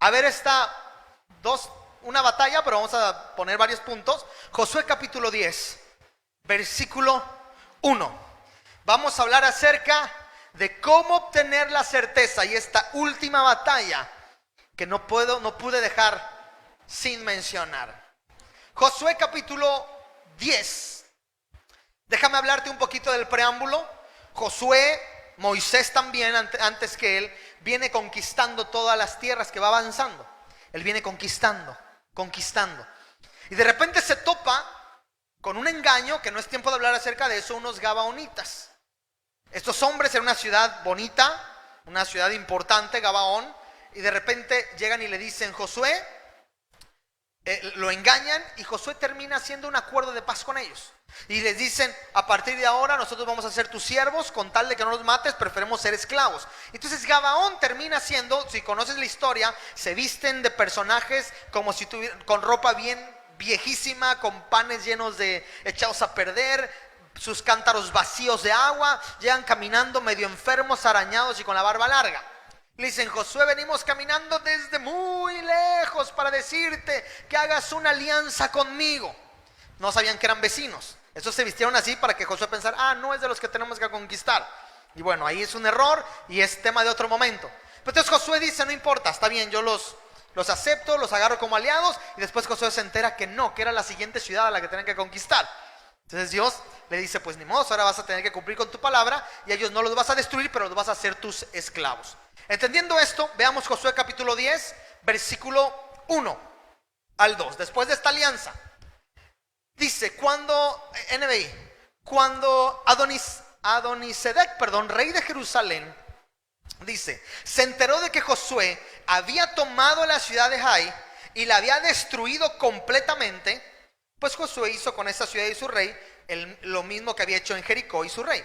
a ver una batalla, pero vamos a poner varios puntos. Josué capítulo 10, versículo 1. Vamos a hablar acerca de cómo obtener la certeza y esta última batalla que no pude dejar sin mencionar. Josué capítulo 10. Déjame hablarte un poquito del preámbulo. Josué, Moisés también, antes que él, viene conquistando todas las tierras que va avanzando. Él viene conquistando. Y de repente se topa con un engaño, que no es tiempo de hablar acerca de eso, unos gabaonitas. Estos hombres en una ciudad bonita, una ciudad importante, Gabaón, y de repente llegan y le dicen: Josué, lo engañan, y Josué termina haciendo un acuerdo de paz con ellos. Y les dicen: a partir de ahora nosotros vamos a ser tus siervos, con tal de que no nos mates, preferimos ser esclavos. Entonces Gabaón termina siendo, si conoces la historia, se visten de personajes como si tuvieran, con ropa bien viejísima, con panes llenos de echados a perder, sus cántaros vacíos de agua, llegan caminando medio enfermos, arañados y con la barba larga. Le dicen: Josué, venimos caminando desde muy lejos para decirte que hagas una alianza conmigo. No sabían que eran vecinos. Estos se vistieron así para que Josué pensara: no es de los que tenemos que conquistar. Y bueno, ahí es un error y es tema de otro momento. Pero entonces Josué dice: no importa, está bien, yo los acepto, los agarro como aliados. Y después Josué se entera que no, que era la siguiente ciudad a la que tenían que conquistar. Entonces Dios le dice: pues ni modo, ahora vas a tener que cumplir con tu palabra, y a ellos no los vas a destruir, pero los vas a hacer tus esclavos. Entendiendo esto, veamos Josué capítulo 10, versículo 1 al 2. Después de esta alianza, dice: cuando Adonisedec, rey de Jerusalén, dice, se enteró de que Josué había tomado la ciudad de Jai y la había destruido completamente, pues Josué hizo con esa ciudad y su rey lo mismo que había hecho en Jericó y su rey.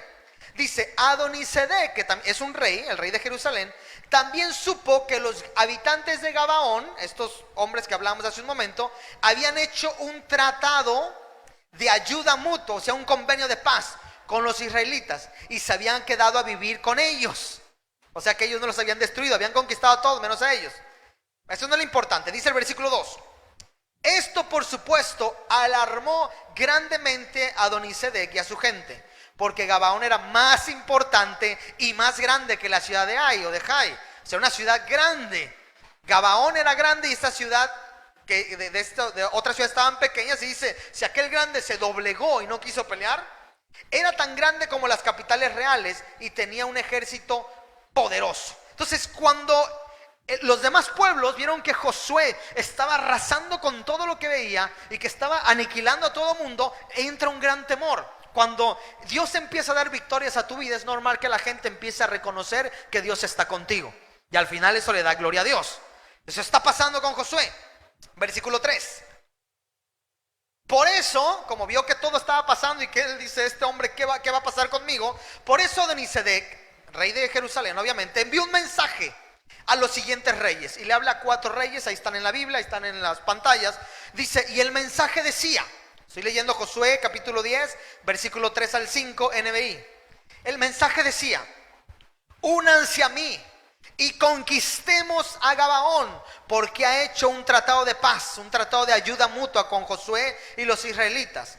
Dice: Adonisedec, que es un rey, el rey de Jerusalén, también supo que los habitantes de Gabaón, estos hombres que hablamos hace un momento, habían hecho un tratado de ayuda mutua, o sea, un convenio de paz con los israelitas, y se habían quedado a vivir con ellos. O sea que ellos no los habían destruido, habían conquistado a todos menos a ellos. Eso no es lo importante. Dice el versículo 2: esto, por supuesto, alarmó grandemente a Adonisedec y a su gente, porque Gabaón era más importante y más grande que la ciudad de Ai o de Jai. O sea, una ciudad grande. Gabaón era grande y esta ciudad, que de otras ciudades estaban pequeñas, y dice: si aquel grande se doblegó y no quiso pelear, era tan grande como las capitales reales y tenía un ejército poderoso. Entonces, cuando los demás pueblos vieron que Josué estaba arrasando con todo lo que veía y que estaba aniquilando a todo mundo, entra un gran temor. Cuando Dios empieza a dar victorias a tu vida, es normal que la gente empiece a reconocer que Dios está contigo, y al final eso le da gloria a Dios. Eso está pasando con Josué. Versículo 3: por eso, como vio que todo estaba pasando y que él dice: este hombre, ¿qué va a pasar conmigo? Por eso Adonisedec, rey de Jerusalén, obviamente, envió un mensaje a los siguientes reyes, y le habla a 4 reyes. Ahí están en la Biblia, ahí están en las pantallas. Dice: y el mensaje decía, estoy leyendo Josué capítulo 10, versículo 3 al 5, NBI. El mensaje decía: únanse a mí y conquistemos a Gabaón, porque ha hecho un tratado de paz, un tratado de ayuda mutua con Josué y los israelitas.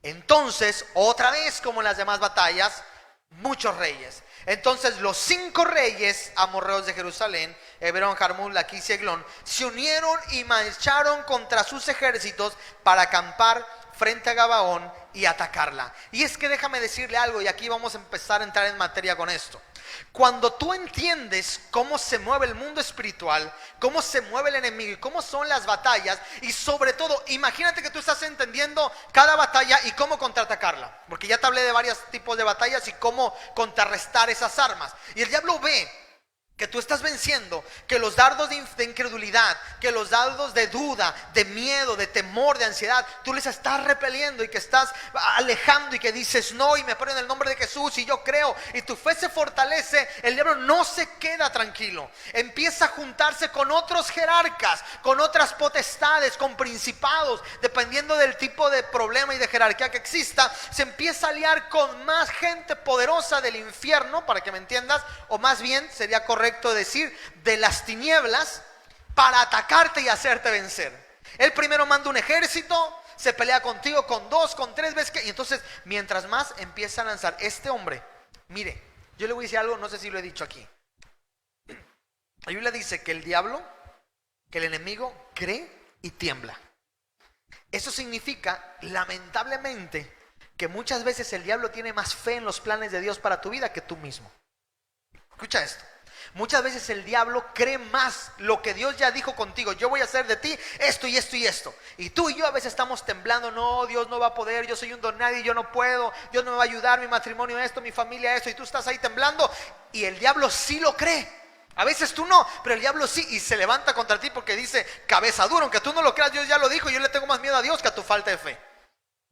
Entonces, otra vez, como en las demás batallas, muchos reyes. Entonces los 5 reyes amorreos de Jerusalén, Hebrón, Jarmún, Laquis y Eglón, se unieron y marcharon contra sus ejércitos para acampar frente a Gabaón y atacarla. Y es que déjame decirle algo, y aquí vamos a empezar a entrar en materia con esto. Cuando tú entiendes cómo se mueve el mundo espiritual, cómo se mueve el enemigo y cómo son las batallas, y sobre todo, imagínate que tú estás entendiendo cada batalla y cómo contraatacarla, porque ya te hablé de varios tipos de batallas y cómo contrarrestar esas armas. Y el diablo ve que tú estás venciendo, que los dardos de incredulidad, que los dardos de duda, de miedo, de temor, de ansiedad, tú les estás repeliendo y que estás alejando, y que dices: no, y me paro en el nombre de Jesús y yo creo, y tu fe se fortalece. El diablo no se queda tranquilo, empieza a juntarse con otros jerarcas, con otras potestades, con principados, dependiendo del tipo de problema y de jerarquía que exista. Se empieza a aliar con más gente poderosa del infierno, para que me entiendas, o más bien sería correcto decir de las tinieblas, para atacarte y hacerte vencer. Él primero manda un ejército, se pelea contigo con 2, con 3 veces y entonces mientras más empieza a lanzar este hombre. Mire, yo le voy a decir algo, no sé si lo he dicho aquí. La Biblia dice que el diablo, que el enemigo cree y tiembla. Eso significa, lamentablemente, que muchas veces el diablo tiene más fe en los planes de Dios para tu vida que tú mismo. Escucha esto. Muchas veces el diablo cree más lo que Dios ya dijo contigo. Yo voy a hacer de ti esto y esto y esto. Y tú y yo a veces estamos temblando. No, Dios no va a poder. Yo soy un don nadie, yo no puedo. Dios no me va a ayudar. Mi matrimonio esto, mi familia esto. Y tú estás ahí temblando. Y el diablo sí lo cree. A veces tú no, pero el diablo sí. Y se levanta contra ti porque dice, cabeza dura. Aunque tú no lo creas, Dios ya lo dijo. Yo le tengo más miedo a Dios que a tu falta de fe.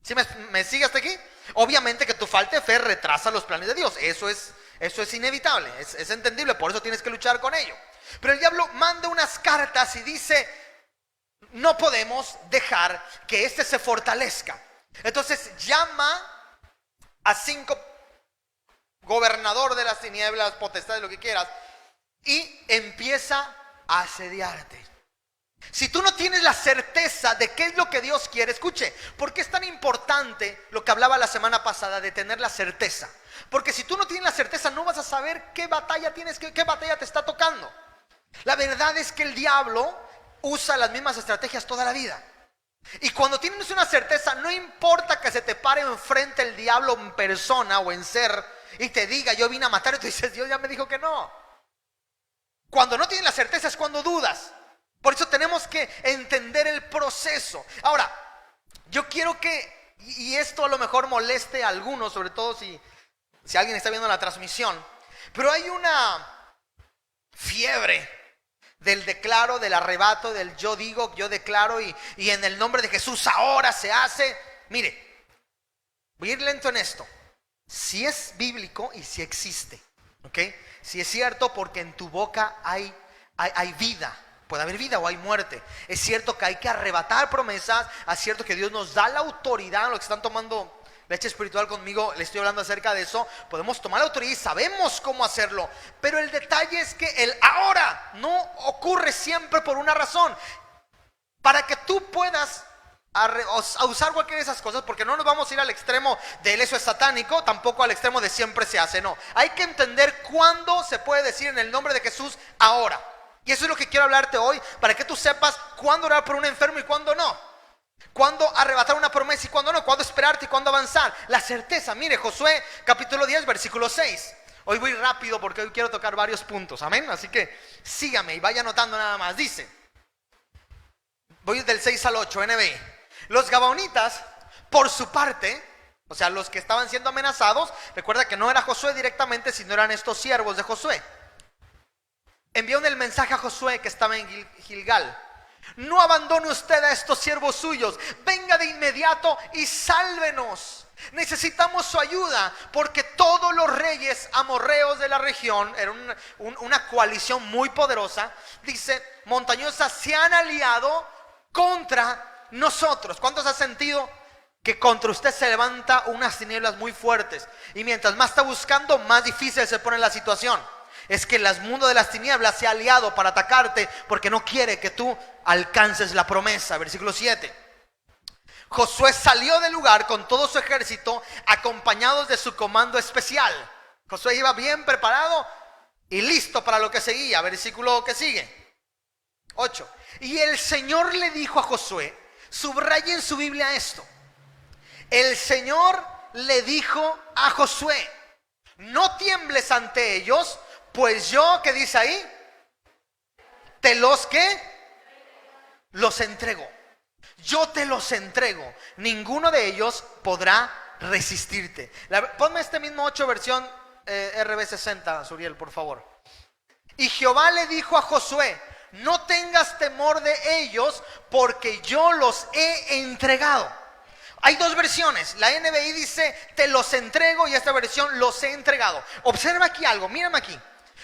¿Sí me sigue hasta aquí? Obviamente que tu falta de fe retrasa los planes de Dios. Eso es inevitable, es entendible, por eso tienes que luchar con ello. Pero el diablo manda unas cartas y dice, no podemos dejar que este se fortalezca. Entonces llama a 5 gobernador de las tinieblas, potestades, lo que quieras, y empieza a asediarte. Si tú no tienes la certeza de qué es lo que Dios quiere, escuche, ¿por qué es tan importante lo que hablaba la semana pasada de tener la certeza? Porque si tú no tienes la certeza, no vas a saber qué batalla tienes, qué batalla te está tocando. La verdad es que el diablo usa las mismas estrategias toda la vida. Y cuando tienes una certeza, no importa que se te pare enfrente el diablo en persona o en ser y te diga, yo vine a matar, y tú dices, Dios ya me dijo que no. Cuando no tienes la certeza es cuando dudas. Por eso tenemos que entender el proceso. Ahora, yo quiero que, y esto a lo mejor moleste a algunos, sobre todo si alguien está viendo la transmisión, pero hay una fiebre del declaro, del arrebato, del yo digo, yo declaro y en el nombre de Jesús ahora se hace. Mire, voy a ir lento en esto. Si es bíblico y si existe, ¿ok? Si es cierto, porque en tu boca hay vida. Puede haber vida o hay muerte. Es cierto que hay que arrebatar promesas. Es cierto que Dios nos da la autoridad. Los que están tomando leche espiritual conmigo, les estoy hablando acerca de eso. Podemos tomar la autoridad y sabemos cómo hacerlo. Pero el detalle es que el ahora no ocurre siempre por una razón. Para que tú puedas a usar cualquiera de esas cosas, porque no nos vamos a ir al extremo de eso es satánico, tampoco al extremo de siempre se hace. No, hay que entender cuándo se puede decir en el nombre de Jesús ahora. Y eso es lo que quiero hablarte hoy, para que tú sepas cuándo orar por un enfermo y cuándo no. Cuándo arrebatar una promesa y cuándo no. Cuándo esperarte y cuándo avanzar. La certeza, mire, Josué capítulo 10 versículo 6. Hoy voy rápido porque hoy quiero tocar varios puntos, amén. Así que sígame y vaya anotando nada más. Dice, voy del 6 al 8, NBI. Los gabaonitas, por su parte, o sea, los que estaban siendo amenazados, recuerda que no era Josué directamente, sino eran estos siervos de Josué. Enviaron el mensaje a Josué que estaba en Gilgal. No abandone usted a estos siervos suyos. Venga de inmediato y sálvenos. Necesitamos su ayuda porque todos los reyes amorreos de la región, era una coalición muy poderosa, dice, montañosa, se han aliado contra nosotros. ¿Cuántos han sentido que contra usted se levanta unas tinieblas muy fuertes? Y mientras más está buscando, más difícil se pone la situación. Es que el mundo de las tinieblas se ha aliado para atacarte porque no quiere que tú alcances la promesa. Versículo 7. Josué salió del lugar con todo su ejército, acompañados de su comando especial. Josué iba bien preparado y listo para lo que seguía. Versículo que sigue, 8. Y el Señor le dijo a Josué, subrayen en su Biblia esto. El Señor le dijo a Josué, no tiembles ante ellos, pues yo, ¿qué dice ahí? Te los los entrego. Yo te los entrego. Ninguno de ellos podrá resistirte. Ponme este mismo 8 versión RB60, Suriel, por favor. Y Jehová le dijo a Josué, no tengas temor de ellos, porque yo los he entregado. Hay dos versiones. La NBI dice, te los entrego, y esta versión, los he entregado. Observa aquí algo, mírame aquí.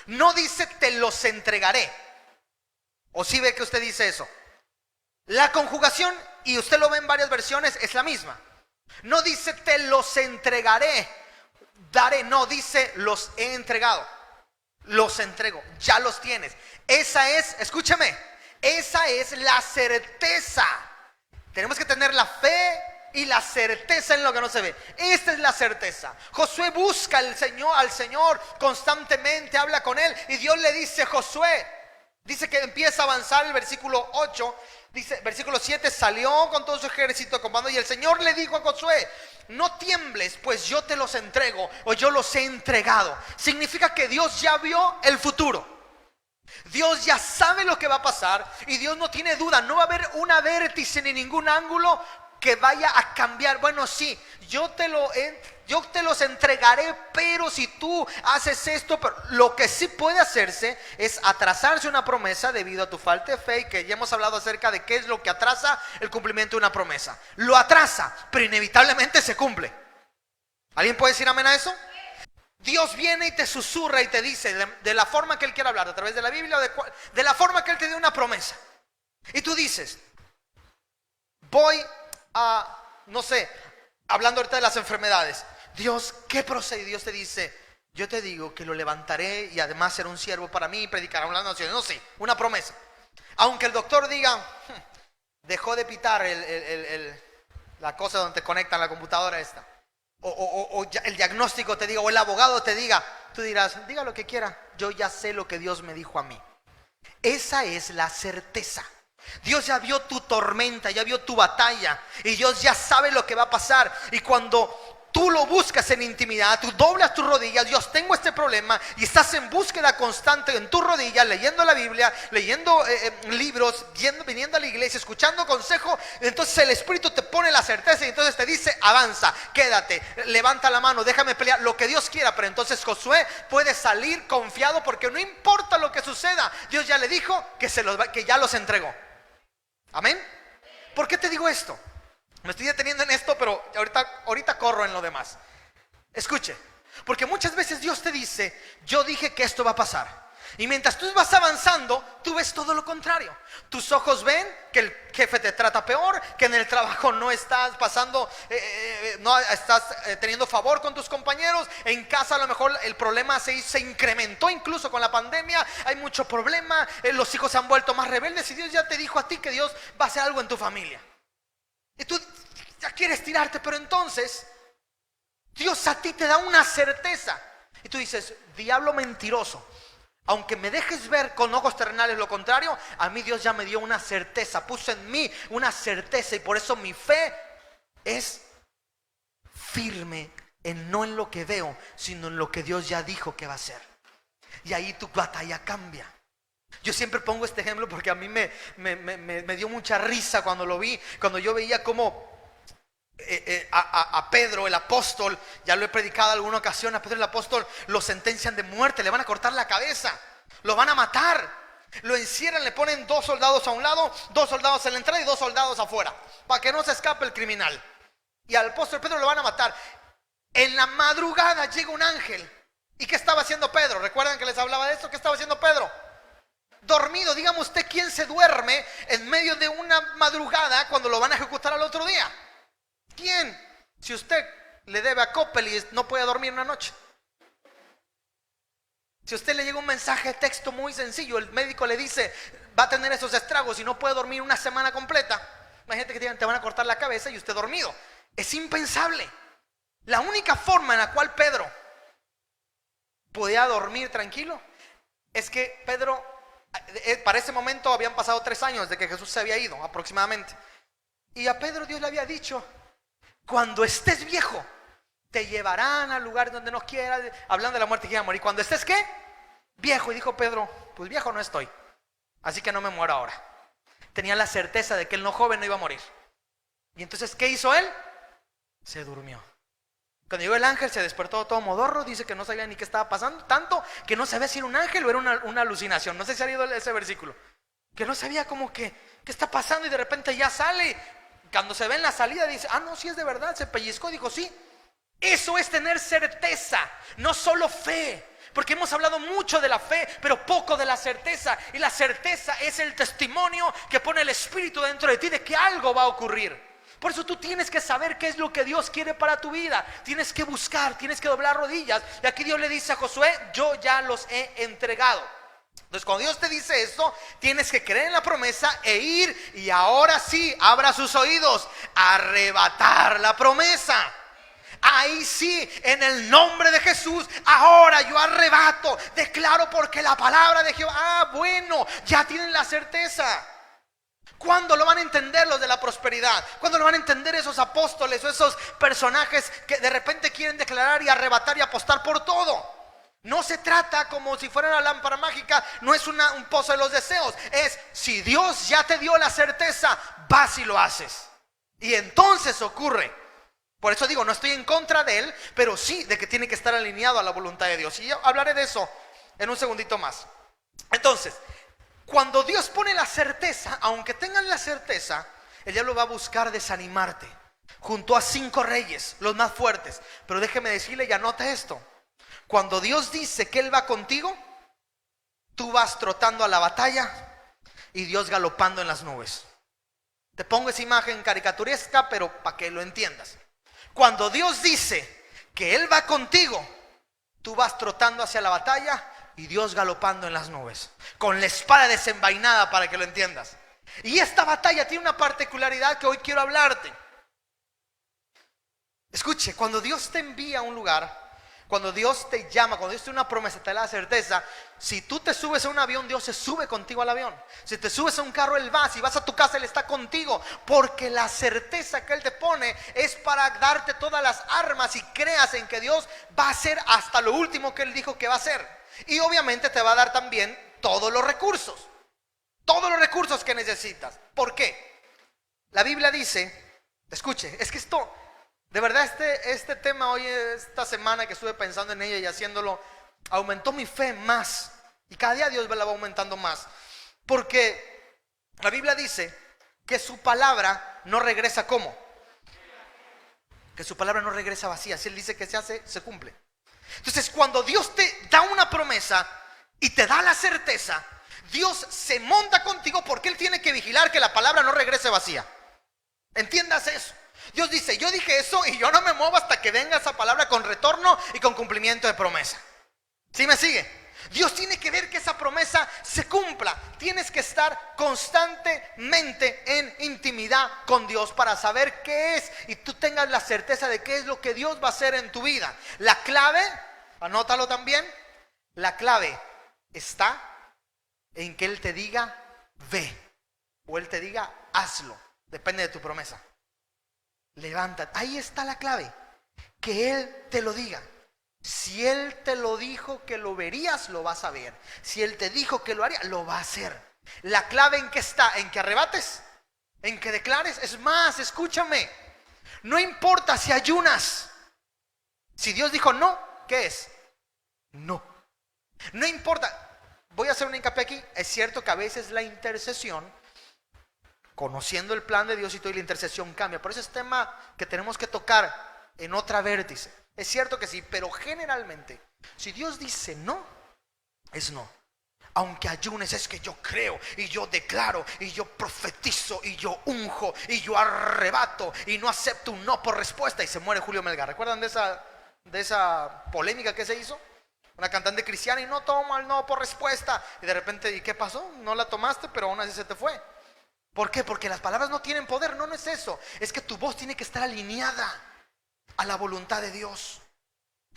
No dice, te los entregaré. ¿O sí ve que usted dice eso? La conjugación, y usted lo ve en varias versiones, es la misma. No dice, te los entregaré, daré. No, dice, los he entregado. Los entrego, ya los tienes. Esa es, escúchame, Esa es la certeza. Tenemos que tener la fe y la certeza en lo que no se ve. Esta es la certeza. Josué busca al Señor constantemente, habla con él, y Dios le dice: Josué, dice que empieza a avanzar el versículo 8. Dice, versículo 7, salió con todo su ejército con mando, y el Señor le dijo a Josué: no tiembles, pues yo te los entrego, o yo los he entregado. Significa que Dios ya vio el futuro. Dios ya sabe lo que va a pasar, y Dios no tiene duda. No va a haber una vértice ni ningún ángulo que vaya a cambiar. Bueno, sí, yo te los entregaré, pero si tú haces esto. Pero lo que sí puede hacerse es atrasarse una promesa debido a tu falta de fe, y que ya hemos hablado acerca de qué es lo que atrasa el cumplimiento de una promesa. Lo atrasa, pero inevitablemente se cumple. ¿Alguien puede decir amén a eso? Dios viene y te susurra y te dice de la forma que Él quiere hablar, a través de la Biblia, o de la forma que Él te dio una promesa. Y tú dices: voy a, no sé, hablando ahorita de las enfermedades, Dios, ¿qué procede? Dios te dice: yo te digo que lo levantaré, y además será un siervo para mí y predicará a las naciones. No sé, una promesa. Aunque el doctor diga: dejó de pitar la cosa donde te conectan la computadora esta, o el diagnóstico te diga, o el abogado te diga, tú dirás: diga lo que quiera, yo ya sé lo que Dios me dijo a mí. Esa es la certeza. Dios ya vio tu tormenta, ya vio tu batalla, y Dios ya sabe lo que va a pasar. Y cuando tú lo buscas en intimidad, tú doblas tus rodillas: Dios, tengo este problema, y estás en búsqueda constante en tus rodillas, leyendo la Biblia, leyendo libros, viniendo a la iglesia, escuchando consejo. Entonces el Espíritu te pone la certeza, y entonces te dice: avanza, quédate, levanta la mano, déjame pelear, lo que Dios quiera. Pero entonces Josué puede salir confiado, porque no importa lo que suceda, Dios ya le dijo que ya los entregó. Amén. ¿Por qué te digo esto? Me estoy deteniendo en esto, pero ahorita corro en lo demás. Escuche, porque muchas veces Dios te dice: yo dije que esto va a pasar. Y mientras tú vas avanzando, tú ves todo lo contrario. Tus ojos ven que el jefe te trata peor, que en el trabajo no estás pasando, no estás teniendo favor con tus compañeros. En casa a lo mejor el problema se incrementó incluso con la pandemia. Hay mucho problema, los hijos se han vuelto más rebeldes, y Dios ya te dijo a ti que Dios va a hacer algo en tu familia. Y tú ya quieres tirarte, pero entonces Dios a ti te da una certeza. Y tú dices: diablo mentiroso, aunque me dejes ver con ojos terrenales lo contrario, a mí Dios ya me dio una certeza, puso en mí una certeza, y por eso mi fe es firme no en lo que veo, sino en lo que Dios ya dijo que va a hacer. Y ahí tu batalla cambia. Yo siempre pongo este ejemplo porque a mí me dio mucha risa cuando lo vi, cuando yo veía cómo a Pedro el apóstol, ya lo he predicado en alguna ocasión, a Pedro el apóstol lo sentencian de muerte, le van a cortar la cabeza, lo van a matar, lo encierran, le ponen 2 soldados a un lado, 2 soldados en la entrada y 2 soldados afuera, para que no se escape el criminal. Y al apóstol Pedro lo van a matar. En la madrugada llega un ángel. ¿Y qué estaba haciendo Pedro? ¿Recuerdan que les hablaba de esto? ¿Qué estaba haciendo Pedro? Dormido. Dígame usted, ¿quién se duerme en medio de una madrugada cuando lo van a ejecutar al otro día? ¿Quién? Si usted le debe a Coppel y no puede dormir una noche. Si usted le llega un mensaje de texto muy sencillo, el médico le dice: va a tener esos estragos y no puede dormir una semana completa. Imagínate que te van a cortar la cabeza y usted dormido. Es impensable. La única forma en la cual Pedro podía dormir tranquilo es que Pedro, para ese momento habían pasado 3 años de que Jesús se había ido aproximadamente, y a Pedro Dios le había dicho: cuando estés viejo te llevarán al lugar donde no quieras, hablando de la muerte que iba a morir. Cuando estés, ¿qué? Viejo. Y dijo Pedro: pues viejo no estoy, así que no me muero ahora. Tenía la certeza de que él no joven no iba a morir. Y entonces, ¿qué hizo él? Se durmió. Cuando llegó el ángel se despertó todo modorro, dice que no sabía ni qué estaba pasando, tanto que no sabía si era un ángel o era una alucinación. No sé si ha leído ese versículo, que no sabía como que qué está pasando, y de repente ya sale. Cuando se ve en la salida dice: ah, no, sí es de verdad, se pellizcó. Dijo: sí. Eso es tener certeza, no solo fe. Porque hemos hablado mucho de la fe, pero poco de la certeza. Y la certeza es el testimonio que pone el Espíritu dentro de ti de que algo va a ocurrir. Por eso tú tienes que saber qué es lo que Dios quiere para tu vida. Tienes que buscar, tienes que doblar rodillas. Y aquí Dios le dice a Josué: yo ya los he entregado. Entonces cuando Dios te dice esto, tienes que creer en la promesa e ir, y ahora sí, abra sus oídos, arrebatar la promesa. Ahí sí, en el nombre de Jesús, ahora yo arrebato, declaro, porque la palabra de Jehová, bueno, ya tienen la certeza. ¿Cuándo lo van a entender los de la prosperidad? ¿Cuándo lo van a entender esos apóstoles o esos personajes que de repente quieren declarar y arrebatar y apostar por todo? No se trata como si fuera una lámpara mágica, no es un pozo de los deseos. Es, si Dios ya te dio la certeza, vas y lo haces. Y entonces ocurre. Por eso digo, no estoy en contra de él, pero sí de que tiene que estar alineado a la voluntad de Dios. Y yo hablaré de eso en un segundito más. Entonces, cuando Dios pone la certeza, aunque tengan la certeza, el diablo va a buscar desanimarte. Juntó a 5 reyes, los más fuertes. Pero déjeme decirle y anote esto. Cuando Dios dice que Él va contigo, tú vas trotando a la batalla y Dios galopando en las nubes. Te pongo esa imagen caricaturesca, pero para que lo entiendas. Cuando Dios dice que Él va contigo, tú vas trotando hacia la batalla y Dios galopando en las nubes, con la espada desenvainada, para que lo entiendas. Y esta batalla tiene una particularidad que hoy quiero hablarte. Escuche, cuando Dios te envía a un lugar, cuando Dios te llama, cuando Dios te da una promesa, te da la certeza. Si tú te subes a un avión, Dios se sube contigo al avión. Si te subes a un carro, Él va. Si vas a tu casa, Él está contigo. Porque la certeza que Él te pone es para darte todas las armas y creas en que Dios va a hacer hasta lo último que Él dijo que va a hacer. Y obviamente te va a dar también todos los recursos. Todos los recursos que necesitas. ¿Por qué? La Biblia dice, escuche, es que esto... De verdad este tema hoy, esta semana que estuve pensando en ella y haciéndolo, aumentó mi fe más. Y cada día Dios me la va aumentando más. Porque la Biblia dice que su palabra no regresa ¿cómo? Que su palabra no regresa vacía. Si Él dice que se hace, se cumple. Entonces cuando Dios te da una promesa y te da la certeza, Dios se monta contigo porque Él tiene que vigilar que la palabra no regrese vacía. Entiendas eso. Dios dice, yo dije eso y yo no me muevo hasta que venga esa palabra con retorno y con cumplimiento de promesa. ¿Sí me sigue? Dios tiene que ver que esa promesa se cumpla. Tienes que estar constantemente en intimidad con Dios para saber qué es y tú tengas la certeza de qué es lo que Dios va a hacer en tu vida. La clave, anótalo también, la clave está en que Él te diga ve o Él te diga hazlo. Depende de tu promesa. Levántate, ahí está la clave, que Él te lo diga. Si Él te lo dijo que lo verías, lo vas a ver. Si Él te dijo que lo haría, lo va a hacer. La clave en qué está, en que arrebates, en que declares. Es más, escúchame, no importa si ayunas. Si Dios dijo no, ¿qué es? No. No importa. Voy a hacer un hincapié aquí. Es cierto que a veces la intercesión, conociendo el plan de Dios y todo, y la intercesión cambia. Por eso es tema que tenemos que tocar en otra vértice. Es cierto que sí, pero generalmente, si Dios dice no, es no. Aunque ayunes, es que yo creo y yo declaro y yo profetizo y yo unjo y yo arrebato y no acepto un no por respuesta y se muere Julio Melgar. ¿Recuerdan de esa polémica que se hizo? Una cantante cristiana y no toma el no por respuesta. Y de repente, ¿y qué pasó? No la tomaste, pero aún así se te fue. ¿Por qué? Porque las palabras no tienen poder. No, no es eso. Es que tu voz tiene que estar alineada a la voluntad de Dios.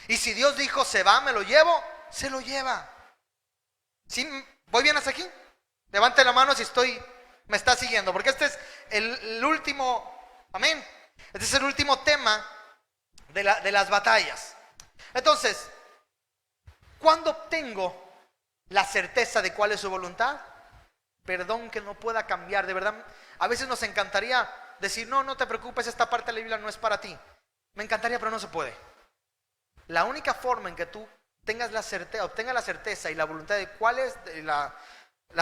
Y si Dios dijo se va, me lo llevo, se lo lleva. ¿Sí? ¿Voy bien hasta aquí? Levante la mano si me está siguiendo. Porque este es el último, amén. Este es el último tema de las batallas. Entonces, ¿cuándo obtengo la certeza de cuál es su voluntad? Perdón que no pueda cambiar, de verdad. A veces nos encantaría decir, no te preocupes, esta parte de la Biblia no es para ti. Me encantaría, pero no se puede. La única forma en que tú obtengas la certeza y la voluntad de cuál es la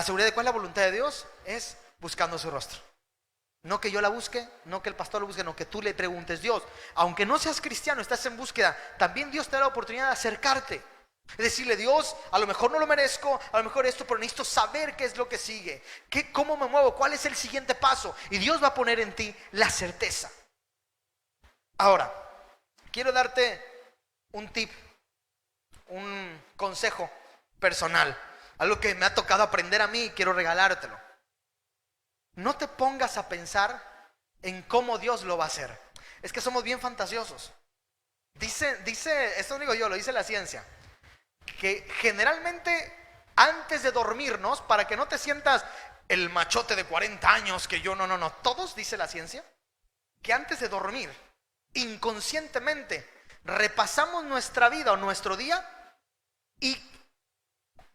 seguridad de cuál es la voluntad de Dios es buscando su rostro. No que yo la busque, no que el pastor lo busque, no que tú le preguntes. Dios, aunque no seas cristiano, estás en búsqueda, también Dios te da la oportunidad de acercarte. Es decirle, Dios, a lo mejor no lo merezco, a lo mejor esto, pero necesito saber qué es lo que sigue, cómo me muevo, cuál es el siguiente paso. Y Dios va a poner en ti la certeza. Ahora, quiero darte un tip, un consejo personal algo que me ha tocado aprender a mí y quiero regalártelo. No te pongas a pensar en cómo Dios lo va a hacer. Es que somos bien fantasiosos. Dice, esto no digo yo, lo dice la ciencia, que generalmente antes de dormirnos, para que no te sientas el machote de 40 años que yo, no, todos, dice la ciencia, que antes de dormir, inconscientemente, repasamos nuestra vida o nuestro día y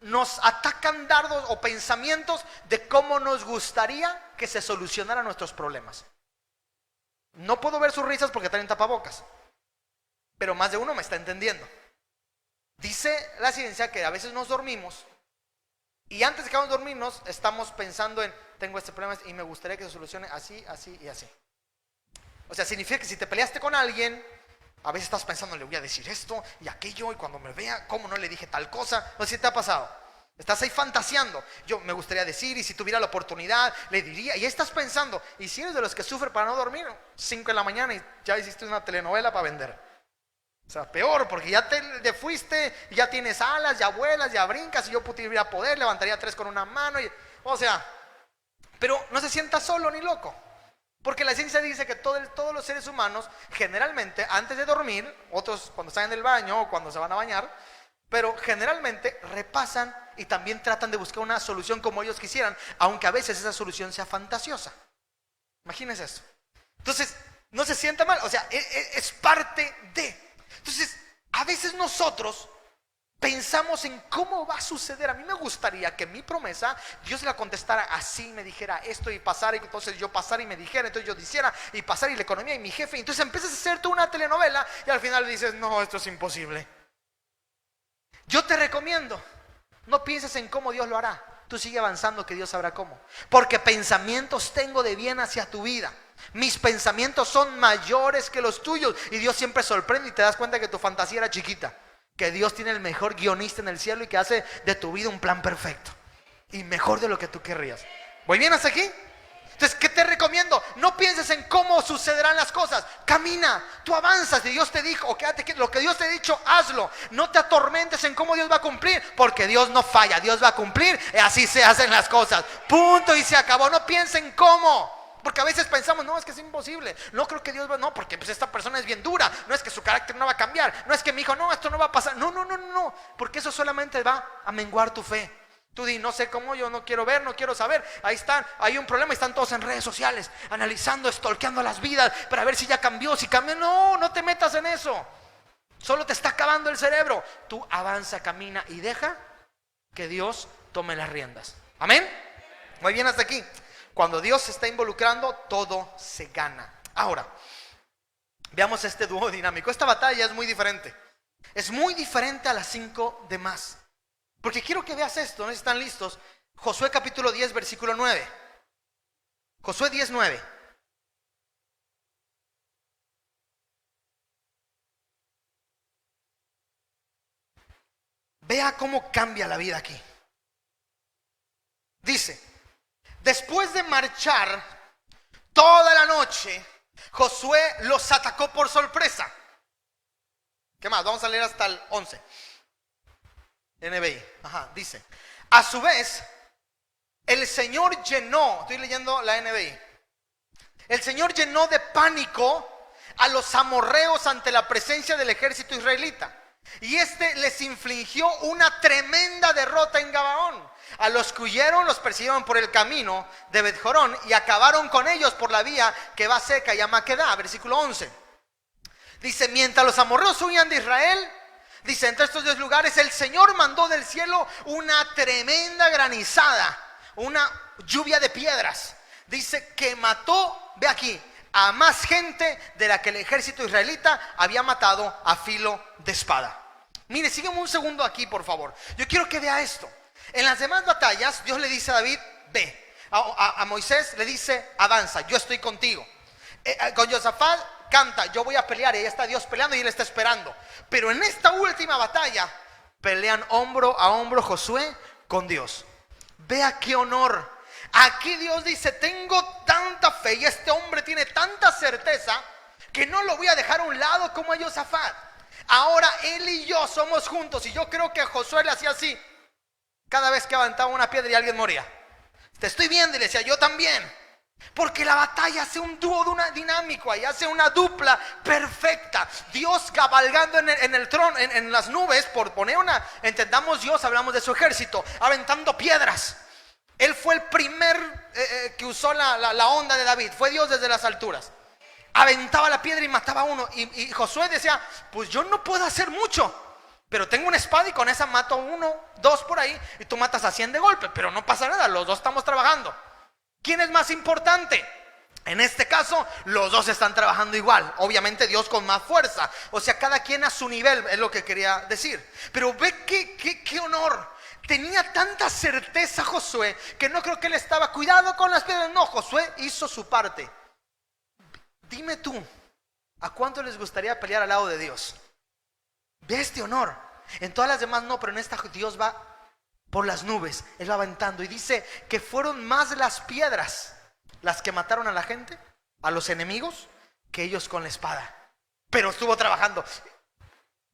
nos atacan dardos o pensamientos de cómo nos gustaría que se solucionaran nuestros problemas. No puedo ver sus risas porque traen tapabocas, pero más de uno me está entendiendo. Dice la ciencia que a veces nos dormimos y antes de que vamos a dormirnos estamos pensando en, tengo este problema y me gustaría que se solucione así, así y así. O sea, significa que si te peleaste con alguien, a veces estás pensando, le voy a decir esto y aquello, y cuando me vea, ¿cómo no le dije tal cosa? No sé si te ha pasado. Estás ahí fantaseando. Yo me gustaría decir, y si tuviera la oportunidad, le diría. Y ahí estás pensando. Y si eres de los que sufre para no dormir, 5 de la mañana y ya hiciste una telenovela para vender. O sea, peor, porque ya te fuiste, ya tienes alas, ya vuelas, ya brincas. Y yo pudiera poder, levantaría 3 con una mano. O sea, pero no se sienta solo ni loco. Porque la ciencia dice que todos los seres humanos, generalmente, antes de dormir, otros cuando están en el baño o cuando se van a bañar, pero generalmente repasan y también tratan de buscar una solución como ellos quisieran, aunque a veces esa solución sea fantasiosa. Imagínense eso. Entonces, no se sienta mal, o sea, es parte de. Entonces, a veces nosotros pensamos en cómo va a suceder. A mí me gustaría que mi promesa Dios la contestara así, me dijera esto y pasara, y entonces yo pasara y me dijera, entonces yo hiciera y pasara, y la economía y mi jefe. Entonces empiezas a hacer tú una telenovela y al final dices, no, esto es imposible. Yo te recomiendo, no pienses en cómo Dios lo hará. Tú sigue avanzando, que Dios sabrá cómo. Porque pensamientos tengo de bien hacia tu vida. Mis pensamientos son mayores que los tuyos. Y Dios siempre sorprende y te das cuenta que tu fantasía era chiquita. Que Dios tiene el mejor guionista en el cielo y que hace de tu vida un plan perfecto. Y mejor de lo que tú querrías. ¿Voy bien hasta aquí? Entonces, ¿qué te recomiendo? No pienses en cómo sucederán las cosas. Camina, tú avanzas. Si Dios te dijo, o quédate, lo que Dios te ha dicho, hazlo. No te atormentes en cómo Dios va a cumplir, porque Dios no falla, Dios va a cumplir, y así se hacen las cosas. Punto y se acabó. No piensen cómo, porque a veces pensamos, no, es que es imposible. No creo que Dios va, no, porque pues esta persona es bien dura. No es que su carácter no va a cambiar. No es que mi hijo, no, esto no va a pasar. No, porque eso solamente va a menguar tu fe. Tú di, no sé cómo, yo no quiero ver, no quiero saber. Ahí están, hay un problema, están todos en redes sociales analizando, stalkeando las vidas para ver si ya cambió, si cambió. No te metas en eso. Solo te está acabando el cerebro. Tú avanza, camina y deja que Dios tome las riendas. Amén. Muy bien hasta aquí. Cuando Dios se está involucrando, todo se gana. Ahora, veamos este dúo dinámico. Esta batalla es muy diferente. Es muy diferente a las 5 demás. Porque quiero que veas esto, ¿no? ¿Están listos? Josué capítulo 10, versículo 9. Josué 10, 9. Vea cómo cambia la vida aquí. Dice, después de marchar toda la noche, Josué los atacó por sorpresa. ¿Qué más? Vamos a leer hasta el 11. NBI, dice, a su vez, el Señor llenó, estoy leyendo la NBI, el Señor llenó de pánico a los amorreos ante la presencia del ejército israelita, y les infligió una tremenda derrota en Gabaón. A los que huyeron los persiguieron por el camino de Bet-Jorón y acabaron con ellos por la vía que va seca y a Maquedá. Versículo 11. Dice, mientras los amorreos huían de Israel, dice, entre estos 2 lugares el Señor mandó del cielo una tremenda granizada, una lluvia de piedras. Dice que mató, ve aquí, a más gente de la que el ejército israelita había matado a filo de espada. Mire, sígueme un segundo aquí, por favor. Yo quiero que vea esto. En las demás batallas, Dios le dice a David, ve. A Moisés le dice, avanza, yo estoy contigo. Con Josafat, canta, yo voy a pelear, y ahí está Dios peleando y él está esperando. Pero en esta última batalla pelean hombro a hombro Josué con Dios. Vea qué honor. Aquí Dios dice, tengo tanta fe y este hombre tiene tanta certeza que no lo voy a dejar a un lado como a Josafat. Ahora él y yo somos juntos, y yo creo que Josué le hacía así. Cada vez que aventaba una piedra y alguien moría. Te estoy viendo, y le decía, yo también. Porque la batalla hace un dúo dinámico ahí, hace una dupla perfecta. Dios cabalgando en el trono, en las nubes, por poner entendamos Dios, hablamos de su ejército, aventando piedras. Él fue el primer que usó la onda de David, fue Dios desde las alturas. Aventaba la piedra y mataba a uno. Y Josué decía, pues yo no puedo hacer mucho, pero tengo una espada y con esa mato a uno, dos por ahí, y tú matas a 100 de golpe, pero no pasa nada, los dos estamos trabajando. ¿Quién es más importante? En este caso, los dos están trabajando igual. Obviamente Dios con más fuerza. O sea, cada quien a su nivel, es lo que quería decir. Pero ve qué honor. Tenía tanta certeza Josué, que no creo que él estaba, cuidado con las piedras. No, Josué hizo su parte. Dime tú, ¿a cuánto les gustaría pelear al lado de Dios? Ve este honor. En todas las demás no, pero en esta Dios va por las nubes, Él va aventando. Y dice que fueron más las piedras las que mataron a la gente, a los enemigos, que ellos con la espada. Pero estuvo trabajando.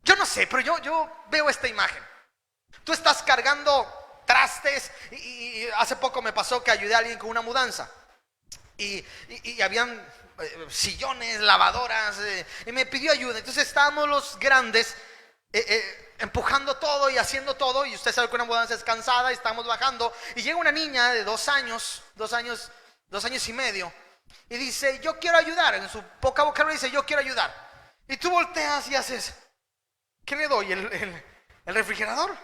Yo no sé, pero yo veo esta imagen. Tú estás cargando trastes y hace poco me pasó que ayudé a alguien con una mudanza. Y habían sillones, lavadoras, y me pidió ayuda. Entonces estábamos los grandes empujando todo y haciendo todo, y usted sabe que una mudanza es cansada, y estamos bajando, y llega una niña de 2 años y medio, y dice, yo quiero ayudar. En su poca vocabulario dice, yo quiero ayudar. Y tú volteas y haces, ¿qué le doy? ¿El refrigerador?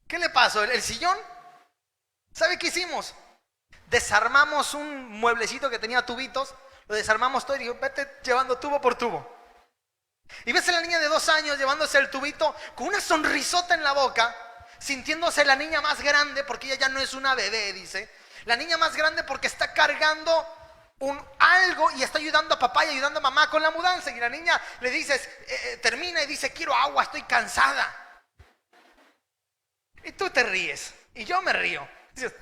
¿Qué le paso? ¿El sillón? ¿Sabe qué hicimos? Desarmamos un mueblecito que tenía tubitos, lo desarmamos todo y digo, vete llevando tubo por tubo. Y ves a la niña de 2 años llevándose el tubito con una sonrisota en la boca, sintiéndose la niña más grande, porque ella ya no es una bebé, dice. La niña más grande porque está cargando algo y está ayudando a papá y ayudando a mamá con la mudanza. Y la niña le dices, termina y dice, quiero agua, estoy cansada. Y tú te ríes y yo me río. Dices,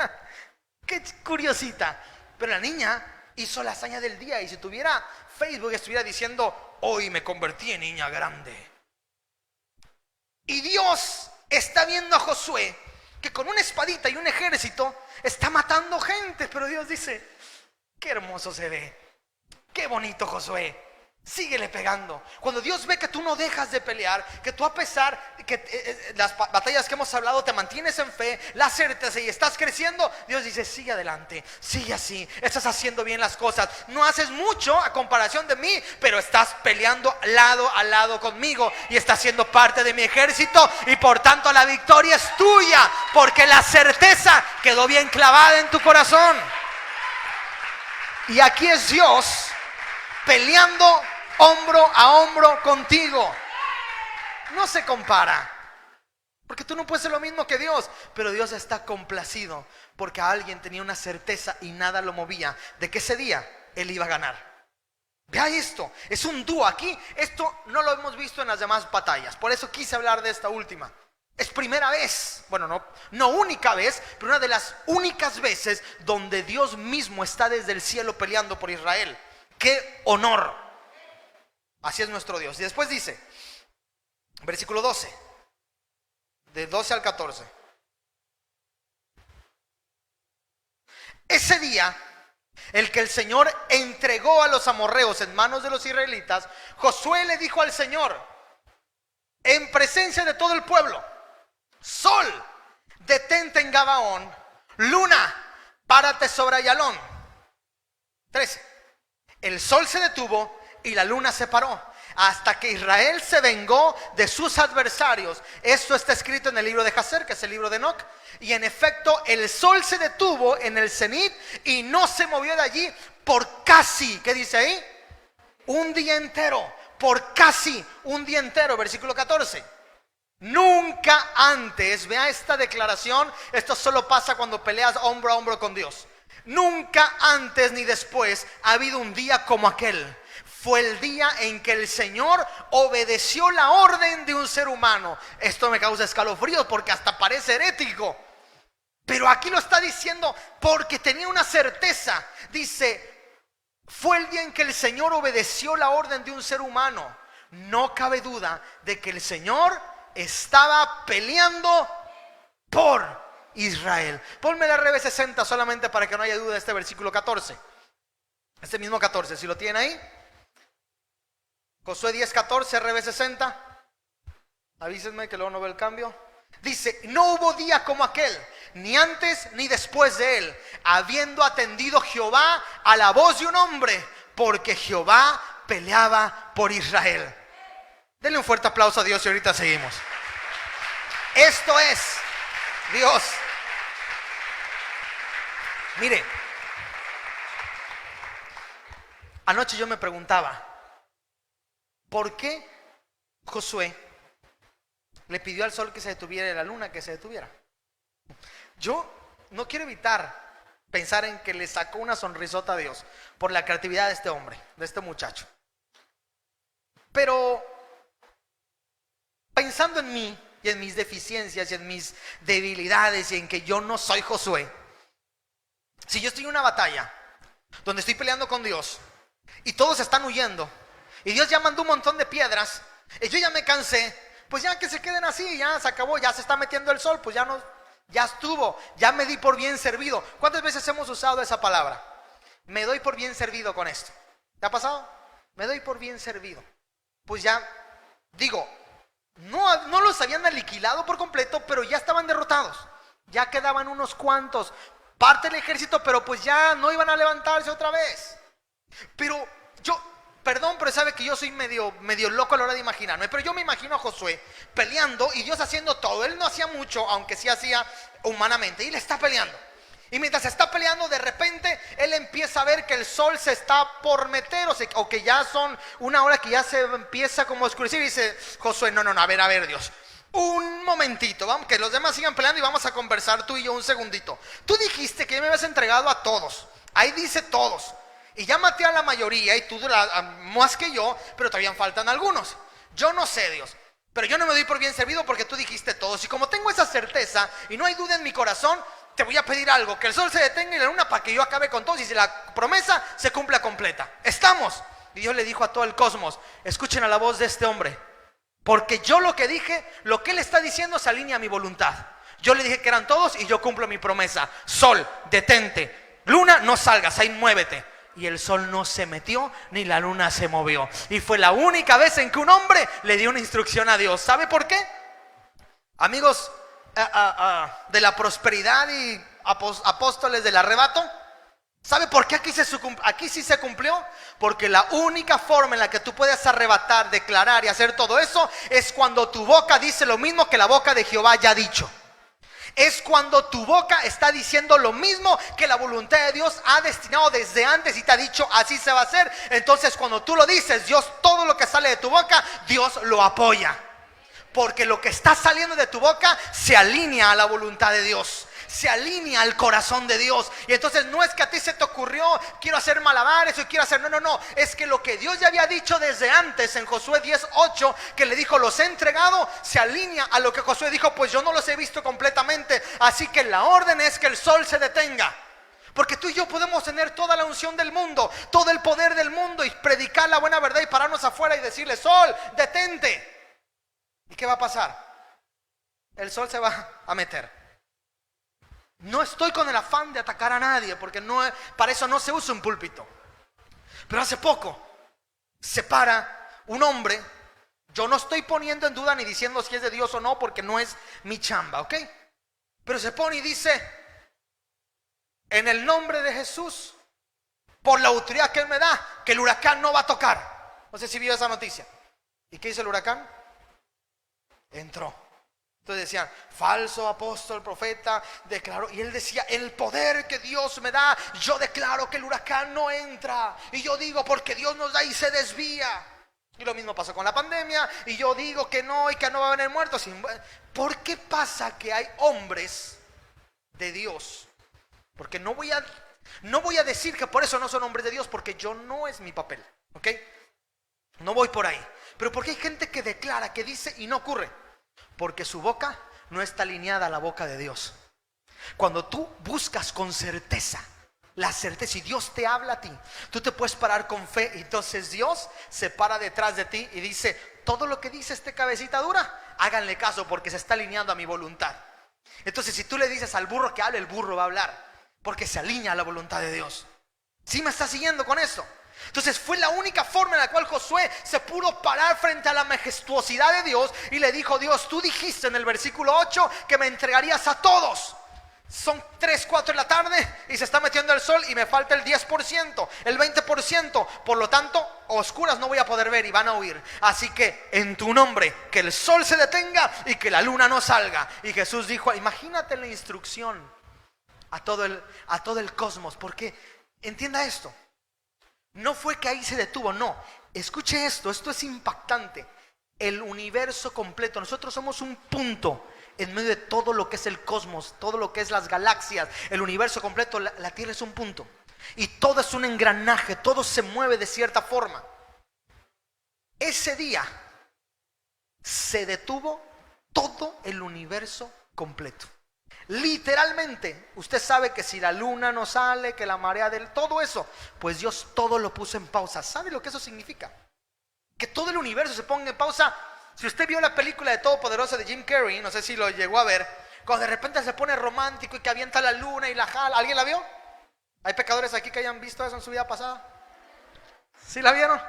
qué curiosita. Pero la niña hizo la hazaña del día, y si tuviera Facebook estuviera diciendo, hoy me convertí en niña grande. Y Dios está viendo a Josué, que con una espadita y un ejército está matando gente. Pero Dios dice, qué hermoso se ve, qué bonito Josué, síguele pegando. Cuando Dios ve que tú no dejas de pelear, que tú, a pesar que las batallas que hemos hablado, te mantienes en fe, la certeza, y estás creciendo, Dios dice, sigue adelante, sigue así, estás haciendo bien las cosas. No haces mucho a comparación de mí, pero estás peleando lado a lado conmigo y estás siendo parte de mi ejército, y por tanto la victoria es tuya, porque la certeza quedó bien clavada en tu corazón. Y aquí es Dios peleando hombro a hombro contigo. No se compara, porque tú no puedes ser lo mismo que Dios, pero Dios está complacido porque alguien tenía una certeza y nada lo movía de que ese día él iba a ganar. Vea esto, es un dúo aquí. Esto no lo hemos visto en las demás batallas, por eso quise hablar de esta última. Es primera vez, bueno, no única vez, pero una de las únicas veces donde Dios mismo está desde el cielo peleando por Israel. ¡Qué honor! Así es nuestro Dios. Y después dice, versículo 12, de 12 al 14. Ese día, el que el Señor entregó a los amorreos en manos de los israelitas, Josué le dijo al Señor, en presencia de todo el pueblo, sol, detente en Gabaón, luna, párate sobre Ayalón. 13. El sol se detuvo y la luna se paró, hasta que Israel se vengó de sus adversarios. Esto está escrito en el libro de Jacer, que es el libro de Enoc. Y en efecto el sol se detuvo en el cenit y no se movió de allí por casi, ¿qué dice ahí? Un día entero, por casi un día entero. Versículo 14. Nunca antes, vea esta declaración, esto solo pasa cuando peleas hombro a hombro con Dios. Nunca antes ni después ha habido un día como aquel. Fue el día en que el Señor obedeció la orden de un ser humano. Esto me causa escalofríos porque hasta parece herético, pero aquí lo está diciendo porque tenía una certeza. Dice, fue el día en que el Señor obedeció la orden de un ser humano. No cabe duda de que el Señor estaba peleando por Israel. Ponme la RB60 solamente para que no haya duda de este versículo 14. Este mismo 14, si lo tienen ahí. Josué 10:14, RB60. Avísenme que luego no veo el cambio. Dice, no hubo día como aquel, ni antes ni después de él, habiendo atendido Jehová a la voz de un hombre, porque Jehová peleaba por Israel. Denle un fuerte aplauso a Dios y ahorita seguimos. Esto es Dios. Mire, anoche yo me preguntaba, ¿por qué Josué le pidió al sol que se detuviera y a la luna que se detuviera? Yo no quiero evitar pensar en que le sacó una sonrisota a Dios por la creatividad de este hombre, de este muchacho. Pero pensando en mí y en mis deficiencias y en mis debilidades y en que yo no soy Josué, si yo estoy en una batalla donde estoy peleando con Dios y todos están huyendo y Dios ya mandó un montón de piedras y yo ya me cansé, pues ya que se queden así, ya se acabó, ya se está metiendo el sol, pues ya no, ya estuvo, ya me di por bien servido. ¿Cuántas veces hemos usado esa palabra? Me doy por bien servido con esto. ¿Te ha pasado? Me doy por bien servido. Pues ya, digo, no los habían aniquilado por completo, pero ya estaban derrotados. Ya quedaban unos cuantos, parte del ejército, pero pues ya no iban a levantarse otra vez. Pero yo, perdón, pero sabe que yo soy medio loco a la hora de imaginarme, pero yo me imagino a Josué peleando y Dios haciendo todo. Él no hacía mucho, aunque sí hacía humanamente, y él está peleando. Y mientras está peleando, de repente él empieza a ver que el sol se está por meter, o que ya son una hora que ya se empieza como a oscurecer. Y dice Josué, no, a ver Dios, un momentito, vamos, que los demás sigan peleando y vamos a conversar tú y yo un segundito. Tú dijiste que ya me habías entregado a todos, ahí dice todos, y ya maté a la mayoría, y tú más que yo, pero todavía faltan algunos. Yo no sé, Dios, pero yo no me doy por bien servido porque tú dijiste todos. Y como tengo esa certeza y no hay duda en mi corazón, te voy a pedir algo, que el sol se detenga y la luna para que yo acabe con todos y si la promesa se cumpla completa. ¿Estamos? Y Dios le dijo a todo el cosmos, escuchen a la voz de este hombre, porque yo lo que dije, lo que él está diciendo se alinea a mi voluntad. Yo le dije que eran todos y yo cumplo mi promesa. Sol, detente. Luna, no salgas, ahí muévete. Y el sol no se metió ni la luna se movió. Y fue la única vez en que un hombre le dio una instrucción a Dios. ¿Sabe por qué? Amigos de la prosperidad y apóstoles del arrebato, ¿sabe por qué aquí sí se cumplió? Porque la única forma en la que tú puedes arrebatar, declarar y hacer todo eso es cuando tu boca dice lo mismo que la boca de Jehová ya ha dicho. Es cuando tu boca está diciendo lo mismo que la voluntad de Dios ha destinado desde antes y te ha dicho así se va a hacer. Entonces cuando tú lo dices, Dios, todo lo que sale de tu boca, Dios lo apoya. Porque lo que está saliendo de tu boca se alinea a la voluntad de Dios, se alinea al corazón de Dios. Y entonces no es que a ti se te ocurrió, quiero hacer malabares o quiero hacer, no, es que lo que Dios ya había dicho desde antes en Josué 10:8, que le dijo los he entregado, se alinea a lo que Josué dijo, pues yo no los he visto completamente, así que la orden es que el sol se detenga. Porque tú y yo podemos tener toda la unción del mundo, todo el poder del mundo y predicar la buena verdad y pararnos afuera y decirle, sol, detente. ¿Y qué va a pasar? El sol se va a meter. No estoy con el afán de atacar a nadie, porque para eso no se usa un púlpito. Pero hace poco se para un hombre. Yo no estoy poniendo en duda ni diciendo si es de Dios o no, porque no es mi chamba, ¿ok? Pero se pone y dice, en el nombre de Jesús, por la autoridad que Él me da, que el huracán no va a tocar. No sé si vio esa noticia. ¿Y qué hizo el huracán? Entró. Entonces decían, falso apóstol, profeta, declaró. Y él decía, el poder que Dios me da, yo declaro que el huracán no entra. Y yo digo, porque Dios nos da y se desvía. Y lo mismo pasó con la pandemia. Y yo digo que no y que no va a venir muertos. ¿Por qué pasa que hay hombres de Dios? Porque no voy a decir que por eso no son hombres de Dios, porque yo no es mi papel, ¿ok? No voy por ahí. Pero porque hay gente que declara, que dice y no ocurre. Porque su boca no está alineada a la boca de Dios. Cuando tú buscas con certeza, la certeza, y Dios te habla a ti, tú te puedes parar con fe. Y entonces Dios se para detrás de ti y dice, todo lo que dice este cabecita dura, háganle caso porque se está alineando a mi voluntad. Entonces si tú le dices al burro que hable, el burro va a hablar, porque se alinea a la voluntad de Dios. ¿Sí me está siguiendo con esto? Entonces fue la única forma en la cual Josué se pudo parar frente a la majestuosidad de Dios y le dijo: Dios, tú dijiste en el versículo 8 que me entregarías a todos. Son 3, 4 de la tarde y se está metiendo el sol y me falta el 10%, el 20%. Por lo tanto, oscuras no voy a poder ver y van a huir. Así que en tu nombre, que el sol se detenga y que la luna no salga. Y Jesús dijo, imagínate la instrucción a todo el cosmos. Porque entienda esto, no fue que ahí se detuvo, no. Escuche esto es impactante. El universo completo, nosotros somos un punto en medio de todo lo que es el cosmos, todo lo que es las galaxias, el universo completo. La Tierra es un punto y todo es un engranaje, todo se mueve de cierta forma. Ese día se detuvo todo el universo completo. Literalmente, usted sabe que si la luna no sale, que la marea del todo eso, pues Dios todo lo puso en pausa. ¿Sabe lo que eso significa? Que todo el universo se ponga en pausa. Si usted vio la película de Todopoderoso de Jim Carrey, no sé si lo llegó a ver, cuando de repente se pone romántico y que avienta la luna y la jala. ¿Alguien la vio? ¿Hay pecadores aquí que hayan visto eso en su vida pasada? ¿Sí la vieron?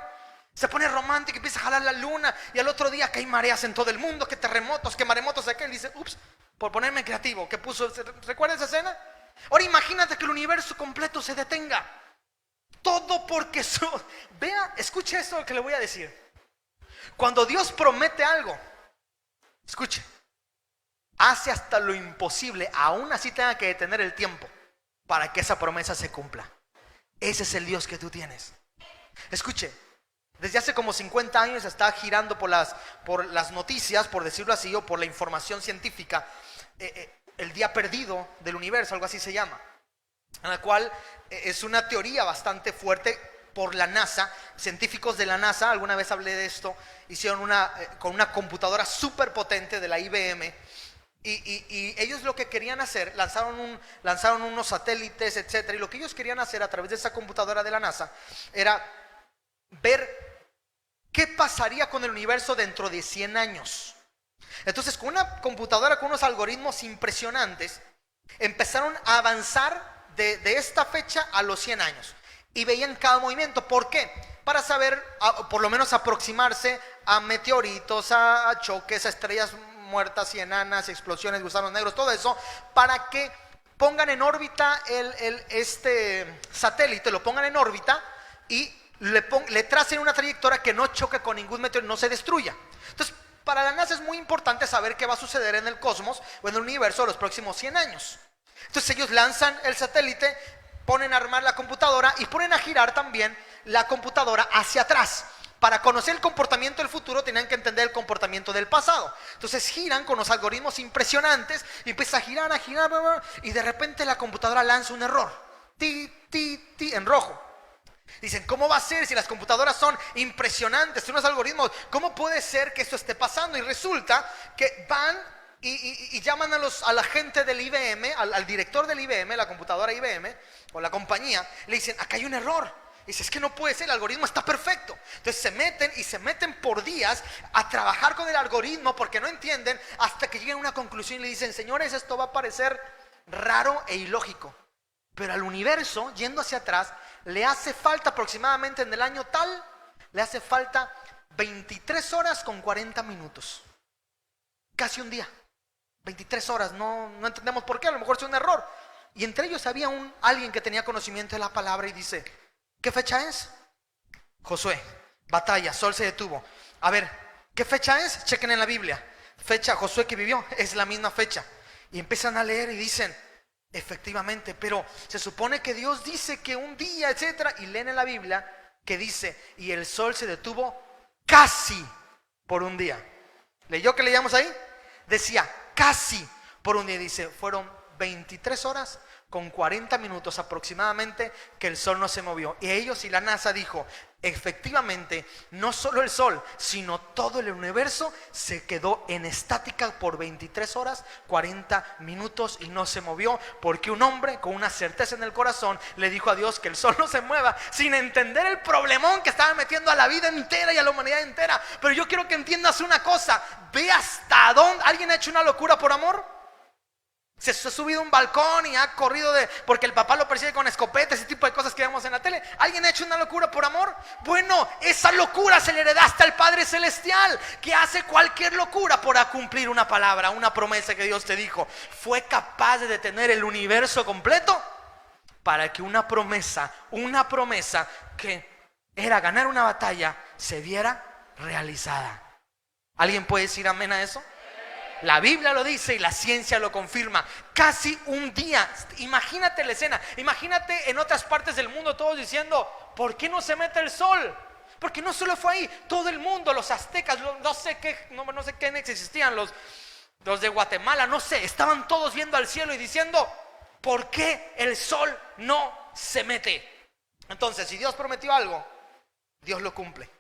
Se pone romántico y empieza a jalar la luna y al otro día que hay mareas en todo el mundo, que terremotos, que maremotos aquí. Él dice, ups, por ponerme creativo, que puso, ¿recuerda esa escena? Ahora imagínate que el universo completo se detenga. Todo porque vea, escuche esto que le voy a decir. Cuando Dios promete algo, escuche, hace hasta lo imposible, aún así tenga que detener el tiempo para que esa promesa se cumpla. Ese es el Dios que tú tienes. Escuche, desde hace como 50 años está girando por las noticias, por decirlo así, o por la información científica, el día perdido del universo, algo así se llama, en la cual es una teoría bastante fuerte por la NASA. Científicos de la NASA, alguna vez hablé de esto, hicieron con una computadora súper potente de la IBM, y ellos lo que querían hacer, lanzaron unos satélites, etcétera, y lo que ellos querían hacer a través de esa computadora de la NASA era ver qué pasaría con el universo dentro de 100 años. Entonces, con una computadora con unos algoritmos impresionantes, empezaron a avanzar de esta fecha a los 100 años. Y veían cada movimiento. ¿Por qué? Para saber, por lo menos aproximarse a meteoritos, a choques, a estrellas muertas y enanas, explosiones, gusanos negros, todo eso, para que pongan en órbita este satélite, lo pongan en órbita y le tracen una trayectoria que no choque con ningún meteorito, no se destruya. Entonces, para la NASA es muy importante saber qué va a suceder en el cosmos o en el universo los próximos 100 años. Entonces ellos lanzan el satélite, ponen a armar la computadora y ponen a girar también la computadora hacia atrás. Para conocer el comportamiento del futuro tenían que entender el comportamiento del pasado. Entonces giran con los algoritmos impresionantes y empieza a girar, y de repente la computadora lanza un error. En rojo. Dicen, ¿cómo va a ser si las computadoras son impresionantes, son unos algoritmos? ¿Cómo puede ser que esto esté pasando? Y resulta que van y llaman a la gente del IBM, al director del IBM, la computadora IBM o la compañía, le dicen, acá hay un error. Dice, es que no puede ser, el algoritmo está perfecto. Entonces se meten por días a trabajar con el algoritmo porque no entienden, hasta que llegan a una conclusión y le dicen, señores, esto va a parecer raro e ilógico, pero al universo, yendo hacia atrás, le hace falta aproximadamente en el año tal, le hace falta 23 horas con 40 minutos. Casi un día. 23 horas, no entendemos por qué, a lo mejor es un error. Y entre ellos había alguien que tenía conocimiento de la palabra y dice, ¿qué fecha es? Josué, batalla, sol se detuvo. A ver, ¿qué fecha es? Chequen en la Biblia. Fecha, Josué que vivió, es la misma fecha. Y empiezan a leer y dicen, efectivamente, pero se supone que Dios dice que un día, etcétera. Y leen en la Biblia que dice, y el sol se detuvo casi por un día. ¿Leyó que leíamos ahí? Decía, casi por un día. Dice, fueron 23 horas con 40 minutos aproximadamente que el sol no se movió. Y ellos y la NASA dijo, efectivamente, no solo el sol, sino todo el universo se quedó en estática por 23 horas, 40 minutos y no se movió, porque un hombre con una certeza en el corazón le dijo a Dios que el sol no se mueva, sin entender el problemón que estaba metiendo a la vida entera y a la humanidad entera. Pero yo quiero que entiendas una cosa, ve hasta dónde. ¿Alguien ha hecho una locura por amor? Se ha subido a un balcón y ha corrido porque el papá lo persigue con escopeta, ese tipo de cosas que vemos en la tele. ¿Alguien ha hecho una locura por amor? Bueno, esa locura se le heredaste al Padre Celestial, que hace cualquier locura por cumplir una palabra, una promesa que Dios te dijo. Fue capaz de detener el universo completo para que una promesa que era ganar una batalla se viera realizada. ¿Alguien puede decir amén a eso? La Biblia lo dice y la ciencia lo confirma. Casi un día. Imagínate la escena. Imagínate en otras partes del mundo todos diciendo: ¿por qué no se mete el sol? Porque no solo fue ahí. Todo el mundo, los aztecas, no sé qué existían, los de Guatemala, no sé. Estaban todos viendo al cielo y diciendo: ¿por qué el sol no se mete? Entonces, si Dios prometió algo, Dios lo cumple.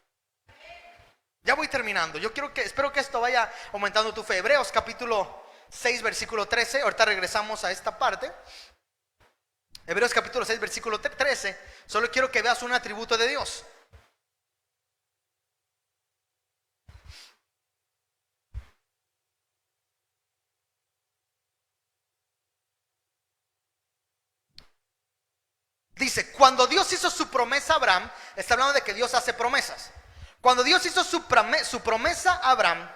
Ya voy terminando. Espero que esto vaya aumentando tu fe. Hebreos capítulo 6 versículo 13. Ahorita regresamos a esta parte. Hebreos capítulo 6 versículo 13. Solo quiero que veas un atributo de Dios. Dice: cuando Dios hizo su promesa a Abraham, está hablando de que Dios hace promesas. Cuando Dios hizo su promesa a Abraham,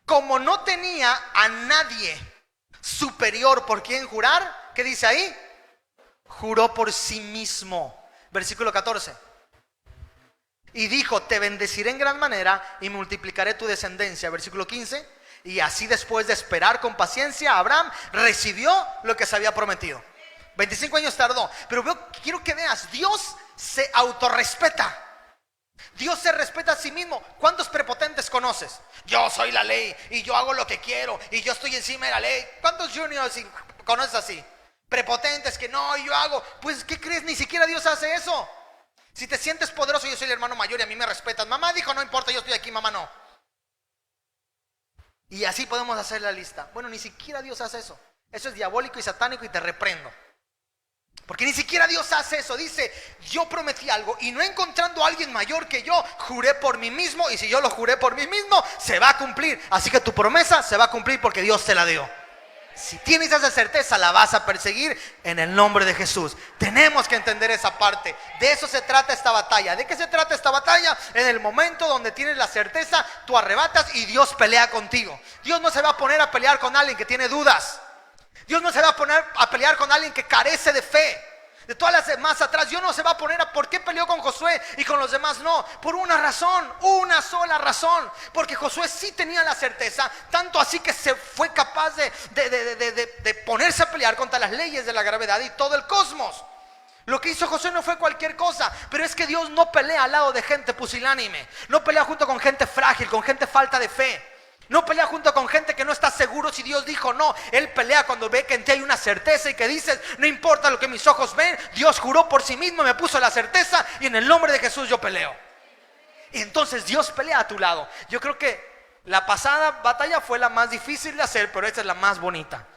como no tenía a nadie superior por quien jurar, ¿qué dice ahí? Juró por sí mismo. Versículo 14. Y dijo: te bendeciré en gran manera y multiplicaré tu descendencia. Versículo 15. Y así, después de esperar con paciencia, Abraham recibió lo que se había prometido. 25 años tardó. Pero quiero que veas, Dios se autorrespeta. Dios se respeta a sí mismo. ¿Cuántos prepotentes conoces? Yo soy la ley y yo hago lo que quiero y yo estoy encima de la ley. ¿Cuántos juniors conoces así? Prepotentes que no, yo hago. Pues ¿qué crees? Ni siquiera Dios hace eso. Si te sientes poderoso, yo soy el hermano mayor y a mí me respetas. Mamá dijo: no importa, yo estoy aquí. Mamá no. Y así podemos hacer la lista. Bueno, ni siquiera Dios hace eso. Eso es diabólico y satánico y te reprendo. Porque ni siquiera Dios hace eso. Dice: yo prometí algo y no encontrando a alguien mayor que yo, juré por mí mismo. Y si yo lo juré por mí mismo, se va a cumplir. Así que tu promesa se va a cumplir porque Dios te la dio. Si tienes esa certeza, la vas a perseguir en el nombre de Jesús. Tenemos que entender esa parte. De eso se trata esta batalla. ¿De qué se trata esta batalla? En el momento donde tienes la certeza, tú arrebatas y Dios pelea contigo. Dios no se va a poner a pelear con alguien que tiene dudas. Dios no se va a poner a pelear con alguien que carece de fe. De todas las demás atrás, Dios no se va a poner a ¿por qué peleó con Josué y con los demás no? Por una razón, una sola razón. Porque Josué sí tenía la certeza, tanto así que se fue capaz de ponerse a pelear contra las leyes de la gravedad y todo el cosmos. Lo que hizo Josué no fue cualquier cosa. Pero es que Dios no pelea al lado de gente pusilánime. No pelea junto con gente frágil, con gente falta de fe. No pelea junto con gente que no está seguro si Dios dijo o no. Él pelea cuando ve que en ti hay una certeza y que dices: no importa lo que mis ojos ven, Dios juró por sí mismo, me puso la certeza y en el nombre de Jesús yo peleo. Y entonces Dios pelea a tu lado. Yo creo que la pasada batalla fue la más difícil de hacer, pero esta es la más bonita.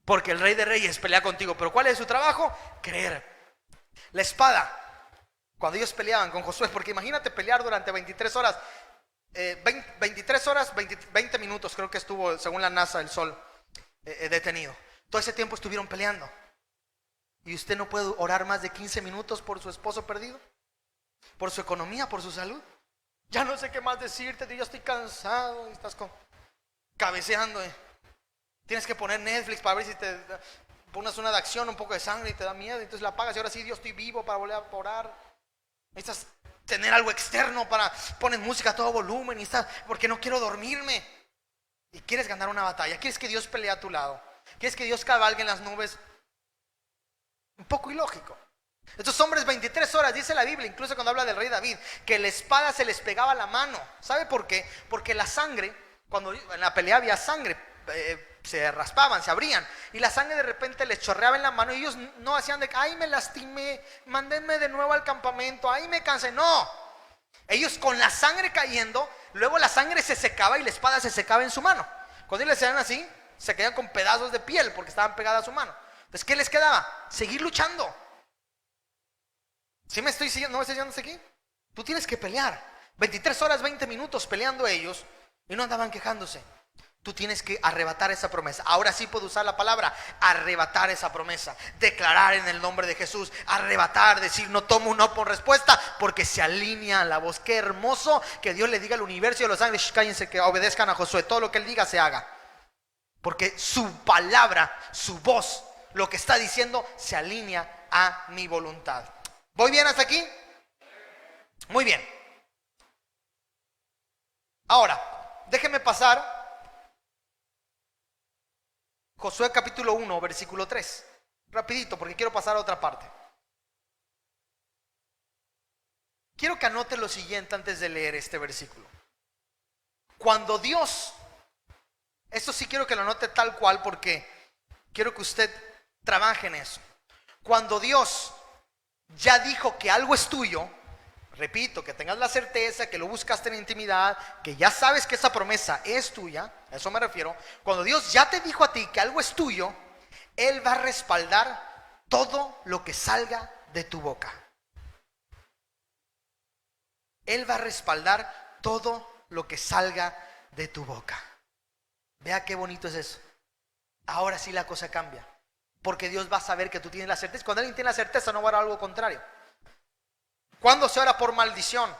Porque el Rey de Reyes pelea contigo. ¿Pero cuál es su trabajo? Creer. La espada, cuando ellos peleaban con Josué, porque imagínate pelear durante 23 horas. 23 horas, 20 minutos creo que estuvo, según la NASA, el sol detenido. Todo ese tiempo estuvieron peleando. ¿Y usted no puede orar más de 15 minutos por su esposo perdido? ¿Por su economía? ¿Por su salud? Ya no sé qué más decirte, yo estoy cansado. Y estás cabeceando. Tienes que poner Netflix para ver si te pones una de acción, un poco de sangre y te da miedo. Entonces la apagas y ahora sí, Dios, estoy vivo para volver a orar. Necesitas tener algo externo para poner música a todo volumen y está, porque no quiero dormirme. Y quieres ganar una batalla, quieres que Dios pelee a tu lado, quieres que Dios cabalgue en las nubes. Un poco ilógico. Estos hombres 23 horas, dice la Biblia, incluso cuando habla del rey David, que la espada se les pegaba a la mano. ¿Sabe por qué? Porque la sangre, cuando en la pelea había sangre, se raspaban, se abrían, y la sangre de repente les chorreaba en la mano, y ellos no hacían de ay, me lastimé, mándenme de nuevo al campamento, ay, me cansé. No, ellos con la sangre cayendo, luego la sangre se secaba y la espada se secaba en su mano. Cuando ellos les hacían así, se quedaban con pedazos de piel porque estaban pegadas a su mano. Entonces, ¿qué les quedaba? Seguir luchando. ¿Sí me estoy siguiendo? ¿No me estoy siguiendo aquí? Tú tienes que pelear 23 horas, 20 minutos peleando ellos, y no andaban quejándose. Tú tienes que arrebatar esa promesa. Ahora sí puedo usar la palabra arrebatar esa promesa. Declarar en el nombre de Jesús. Arrebatar, decir no tomo un no por respuesta, porque se alinea a la voz. Qué hermoso que Dios le diga al universo y a los ángeles: cállense, que obedezcan a Josué. Todo lo que él diga se haga. Porque su palabra, su voz, lo que está diciendo se alinea a mi voluntad. ¿Voy bien hasta aquí? Muy bien. Ahora, déjenme pasar Josué capítulo 1, versículo 3. Rapidito, porque quiero pasar a otra parte. Quiero que anote lo siguiente antes de leer este versículo. Cuando Dios, esto sí quiero que lo anote tal cual, porque quiero que usted trabaje en eso. Cuando Dios ya dijo que algo es tuyo, repito, que tengas la certeza, que lo buscaste en intimidad, que ya sabes que esa promesa es tuya, a eso me refiero. Cuando Dios ya te dijo a ti que algo es tuyo, Él va a respaldar todo lo que salga de tu boca. Él va a respaldar todo lo que salga de tu boca. Vea qué bonito es eso. Ahora sí la cosa cambia, porque Dios va a saber que tú tienes la certeza. Cuando alguien tiene la certeza, no va a haber algo contrario. Cuando se ora por maldición,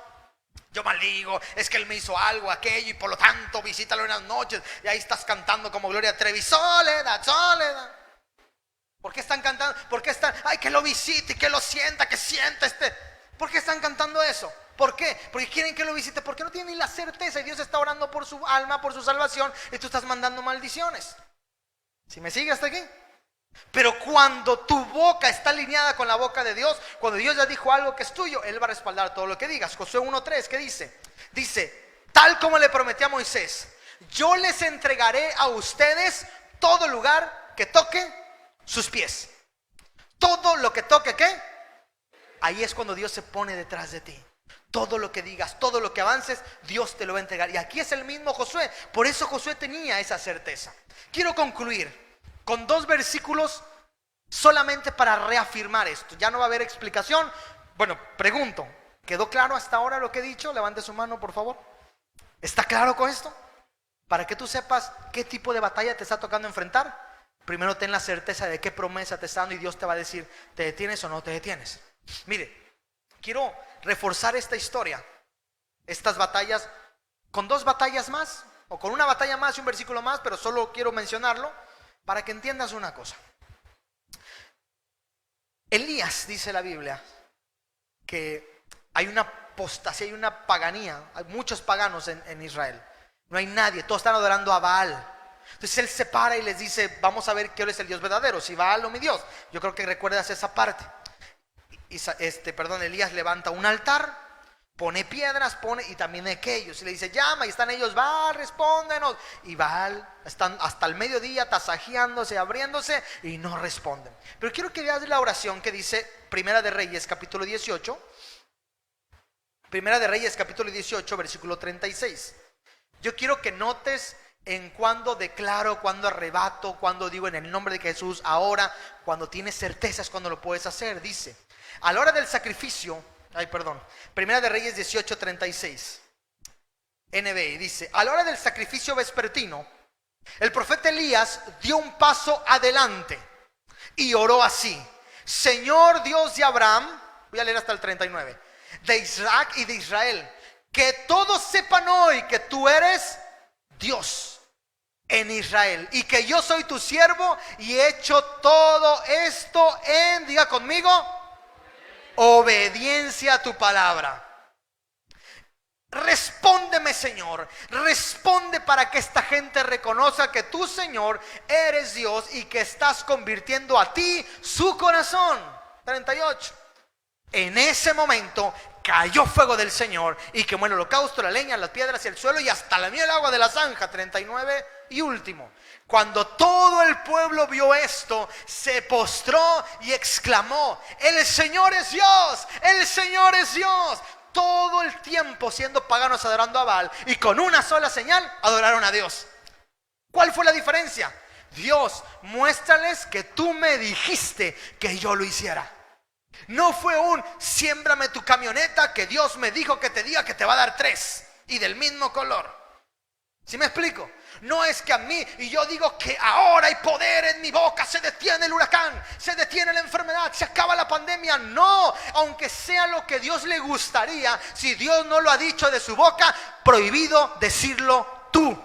yo maldigo, es que él me hizo algo, aquello, y por lo tanto visítalo en las noches, y ahí estás cantando como Gloria Trevi: soledad, soledad. ¿Por qué están cantando? ¿Por qué están? Ay, que lo visite, que lo sienta, que sienta ¿Por qué están cantando eso? ¿Por qué? Porque quieren que lo visite, porque no tienen ni la certeza, y Dios está orando por su alma, por su salvación, y tú estás mandando maldiciones. ¿Sí me sigue hasta aquí? Pero cuando tu boca está alineada con la boca de Dios, cuando Dios ya dijo algo que es tuyo, Él va a respaldar todo lo que digas. Josué 1:3, ¿qué dice? Dice: tal como le prometí a Moisés, yo les entregaré a ustedes todo lugar que toque sus pies. Todo lo que toque, ¿qué? Ahí es cuando Dios se pone detrás de ti. Todo lo que digas, todo lo que avances, Dios te lo va a entregar. Y aquí es el mismo Josué. Por eso Josué tenía esa certeza. Quiero concluir con 2 versículos solamente para reafirmar esto. Ya no va a haber explicación. Bueno, pregunto, ¿quedó claro hasta ahora lo que he dicho? Levante su mano, por favor. ¿Está claro con esto? Para que tú sepas qué tipo de batalla te está tocando enfrentar, primero ten la certeza de qué promesa te está dando, y Dios te va a decir: ¿te detienes o no te detienes? Mire, quiero reforzar esta historia, estas batallas, con 2 batallas más, o con una batalla más y un versículo más, pero solo quiero mencionarlo para que entiendas una cosa. Elías, dice la Biblia, que hay una apostasía, hay una paganía, hay muchos paganos en Israel. No hay nadie, todos están adorando a Baal. Entonces él se para y les dice: vamos a ver quién es el Dios verdadero, si Baal o mi Dios. Yo creo que recuerdas esa parte. Elías levanta un altar, pone piedras, y también aquellos, y le dice: llama, y están ellos: Baal, respóndenos. Y Baal están hasta el mediodía tasajeándose, abriéndose, y no responden. Pero quiero que veas la oración que dice Primera de Reyes capítulo 18. Primera de Reyes capítulo 18, versículo 36. Yo quiero que notes en cuando declaro, cuando arrebato, cuando digo en el nombre de Jesús, ahora, cuando tienes certezas, cuando lo puedes hacer. Dice: a la hora del sacrificio, Primera de Reyes 18, 36. NBI dice: a la hora del sacrificio vespertino, el profeta Elías dio un paso adelante y oró así: Señor Dios de Abraham, voy a leer hasta el 39, de Isaac y de Israel, que todos sepan hoy que tú eres Dios en Israel, y que yo soy tu siervo, y he hecho todo esto en, diga conmigo, obediencia a tu palabra. Respóndeme, Señor, responde para que esta gente reconozca que tú, Señor, eres Dios, y que estás convirtiendo a ti su corazón. 38. En ese momento cayó fuego del Señor, y quemó el holocausto, la leña, las piedras y el suelo, y hasta lamió el agua de la zanja. 39 y último. Cuando todo el pueblo vio esto, se postró y exclamó: el Señor es Dios, el Señor es Dios. Todo el tiempo siendo paganos adorando a Baal, y con una sola señal adoraron a Dios. ¿Cuál fue la diferencia? Dios, muéstrales que tú me dijiste que yo lo hiciera. No fue un siémbrame tu camioneta, que Dios me dijo que te diga que te va a dar 3 y del mismo color. ¿Sí me explico? No es que a mí, y yo digo que ahora hay poder en mi boca, se detiene el huracán, se detiene la enfermedad, se acaba la pandemia. No, aunque sea lo que Dios le gustaría, si Dios no lo ha dicho de su boca, prohibido decirlo tú.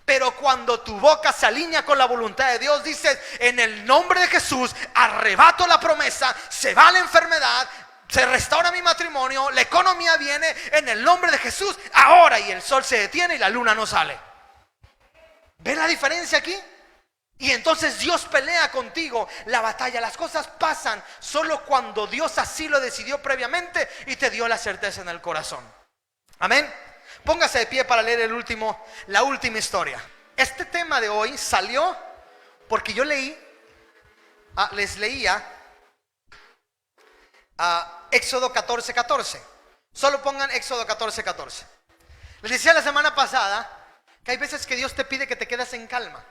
Pero cuando tu boca se alinea con la voluntad de Dios, dices: en el nombre de Jesús arrebato la promesa, se va la enfermedad, se restaura mi matrimonio, la economía viene, en el nombre de Jesús, ahora. Y el sol se detiene y la luna no sale. ¿Ven la diferencia aquí? Y entonces Dios pelea contigo la batalla. Las cosas pasan solo cuando Dios así lo decidió previamente y te dio la certeza en el corazón. Amén. Póngase de pie para leer la última historia. Este tema de hoy salió porque yo les leía Éxodo 14:14. Solo pongan Éxodo 14:14. Les decía la semana pasada que hay veces que Dios te pide que te quedes en calma,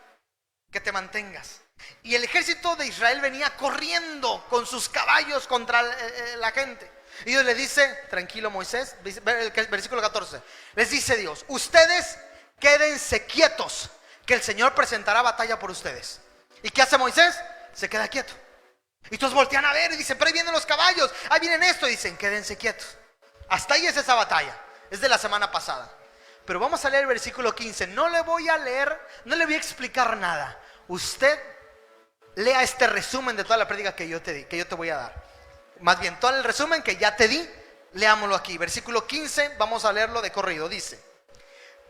que te mantengas. Y el ejército de Israel venía corriendo con sus caballos contra la gente. Y Dios le dice: tranquilo, Moisés, versículo 14. Les dice Dios: ustedes quédense quietos, que el Señor presentará batalla por ustedes. ¿Y qué hace Moisés? Se queda quieto. Y todos voltean a ver y dicen: pero ahí vienen los caballos, ahí vienen esto. Y dicen: quédense quietos. Hasta ahí es esa batalla. Es de la semana pasada. Pero vamos a leer el versículo 15. No le voy a leer, no le voy a explicar nada. Usted lea este resumen de toda la prédica que yo te voy a dar. Más bien, todo el resumen que ya te di, leámoslo aquí. Versículo 15, vamos a leerlo de corrido. Dice: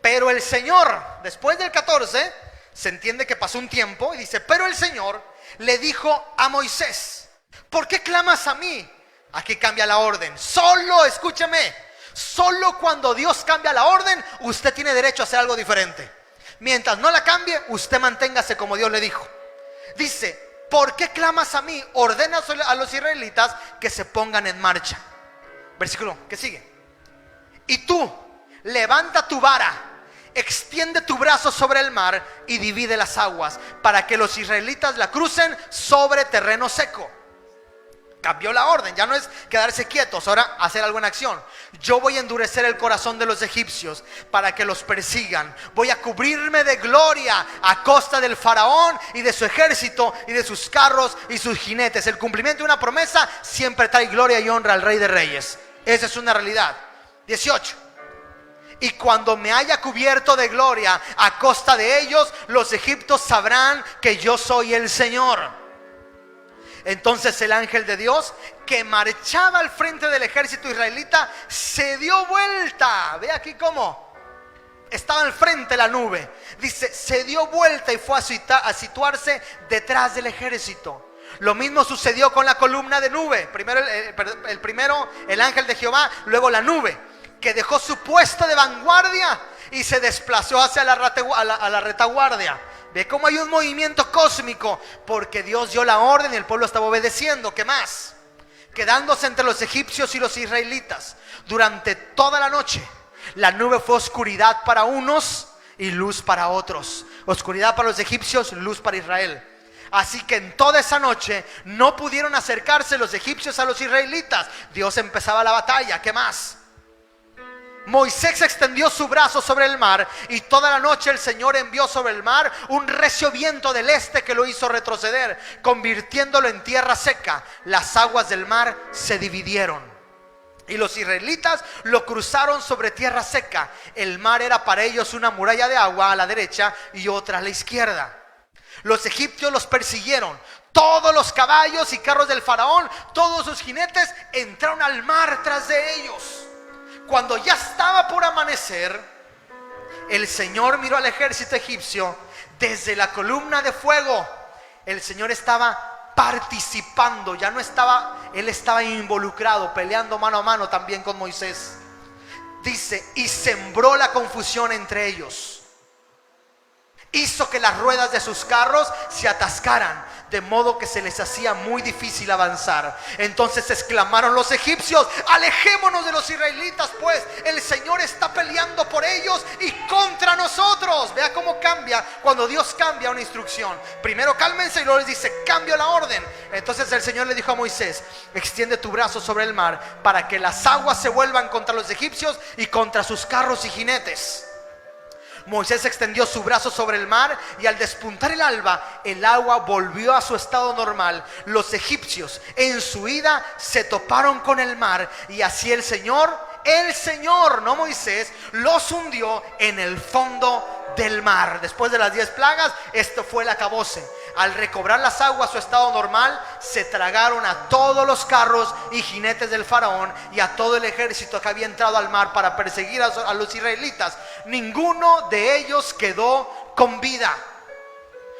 pero el Señor, después del 14, se entiende que pasó un tiempo. Y dice: pero el Señor le dijo a Moisés: ¿por qué clamas a mí? Aquí cambia la orden. Solo, escúchame, solo cuando Dios cambia la orden, usted tiene derecho a hacer algo diferente. Mientras no la cambie, usted manténgase como Dios le dijo. Dice: ¿por qué clamas a mí? Ordena a los israelitas que se pongan en marcha. Versículo que sigue: y tú, levanta tu vara, extiende tu brazo sobre el mar y divide las aguas, para que los israelitas la crucen sobre terreno seco. Cambió la orden, ya no es quedarse quietos, ahora hacer algo en acción. Yo voy a endurecer el corazón de los egipcios para que los persigan. Voy a cubrirme de gloria a costa del faraón y de su ejército y de sus carros y sus jinetes. El cumplimiento de una promesa siempre trae gloria y honra al Rey de Reyes. Esa es una realidad. 18. Y cuando me haya cubierto de gloria a costa de ellos, los egipcios sabrán que yo soy el Señor. Entonces el ángel de Dios, que marchaba al frente del ejército israelita, se dio vuelta. Ve aquí cómo estaba al frente la nube. Dice: se dio vuelta y fue a situarse detrás del ejército. Lo mismo sucedió con la columna de nube. Primero el ángel de Jehová, luego la nube, que dejó su puesto de vanguardia y se desplazó hacia la retaguardia. Ve cómo hay un movimiento cósmico, porque Dios dio la orden y el pueblo estaba obedeciendo. ¿Qué más? Quedándose entre los egipcios y los israelitas durante toda la noche. La nube fue oscuridad para unos y luz para otros. Oscuridad para los egipcios, luz para Israel. Así que en toda esa noche no pudieron acercarse los egipcios a los israelitas. Dios empezaba la batalla. ¿Qué más? Moisés extendió su brazo sobre el mar, y toda la noche el Señor envió sobre el mar un recio viento del este que lo hizo retroceder, convirtiéndolo en tierra seca. Las aguas del mar se dividieron y los israelitas lo cruzaron sobre tierra seca. El mar era para ellos una muralla de agua a la derecha y otra a la izquierda. Los egipcios los persiguieron. Todos los caballos y carros del faraón, todos sus jinetes, entraron al mar tras de ellos. Cuando ya estaba por amanecer, el Señor miró al ejército egipcio desde la columna de fuego. El Señor estaba participando, ya no estaba, Él estaba involucrado, peleando mano a mano también con Moisés. Dice: y sembró la confusión entre ellos. Hizo que las ruedas de sus carros se atascaran, de modo que se les hacía muy difícil avanzar. Entonces exclamaron los egipcios: alejémonos de los israelitas, pues el Señor está peleando por ellos y contra nosotros. Vea cómo cambia cuando Dios cambia una instrucción. Primero cálmense y luego les dice: cambio la orden. Entonces el Señor le dijo a Moisés: extiende tu brazo sobre el mar para que las aguas se vuelvan contra los egipcios y contra sus carros y jinetes. Moisés extendió su brazo sobre el mar y al despuntar el alba, el agua volvió a su estado normal. Los egipcios en su ida se toparon con el mar y así el Señor, no Moisés, los hundió en el fondo del mar. Después de las 10 plagas, esto fue el acabose. Al recobrar las aguas su estado normal, se tragaron a todos los carros y jinetes del faraón y a todo el ejército que había entrado al mar para perseguir a los israelitas. Ninguno de ellos quedó con vida.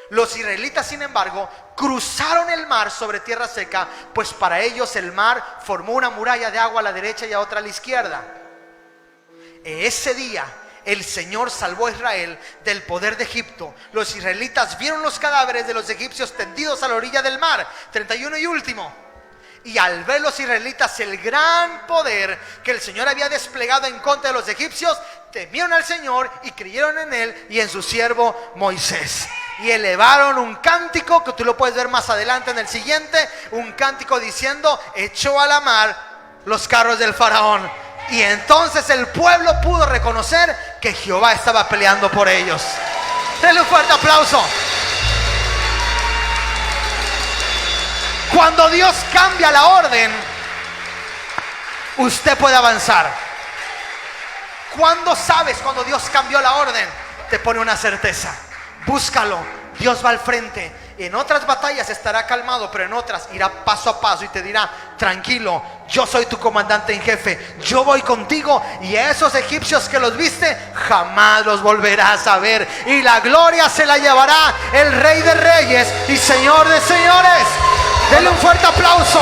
Los israelitas, sin embargo, cruzaron el mar sobre tierra seca, pues para ellos el mar formó una muralla de agua a la derecha y a otra a la izquierda. Ese día el Señor salvó a Israel del poder de Egipto. Los israelitas vieron los cadáveres de los egipcios tendidos a la orilla del mar. 31 y último. Y al ver los israelitas el gran poder que el Señor había desplegado en contra de los egipcios, temieron al Señor y creyeron en Él y en su siervo Moisés. Y elevaron un cántico, que tú lo puedes ver más adelante en el siguiente, un cántico diciendo: echó a la mar los carros del faraón. Y entonces el pueblo pudo reconocer que Jehová estaba peleando por ellos. Denle un fuerte aplauso. Cuando Dios cambia la orden, usted puede avanzar. ¿Cuándo sabes cuando Dios cambió la orden? Te pone una certeza. Búscalo. Dios va al frente. En otras batallas estará calmado, pero en otras irá paso a paso y te dirá: tranquilo, yo soy tu comandante en jefe, yo voy contigo, y a esos egipcios que los viste jamás los volverás a ver, y la gloria se la llevará el Rey de Reyes y Señor de Señores. Denle un fuerte aplauso.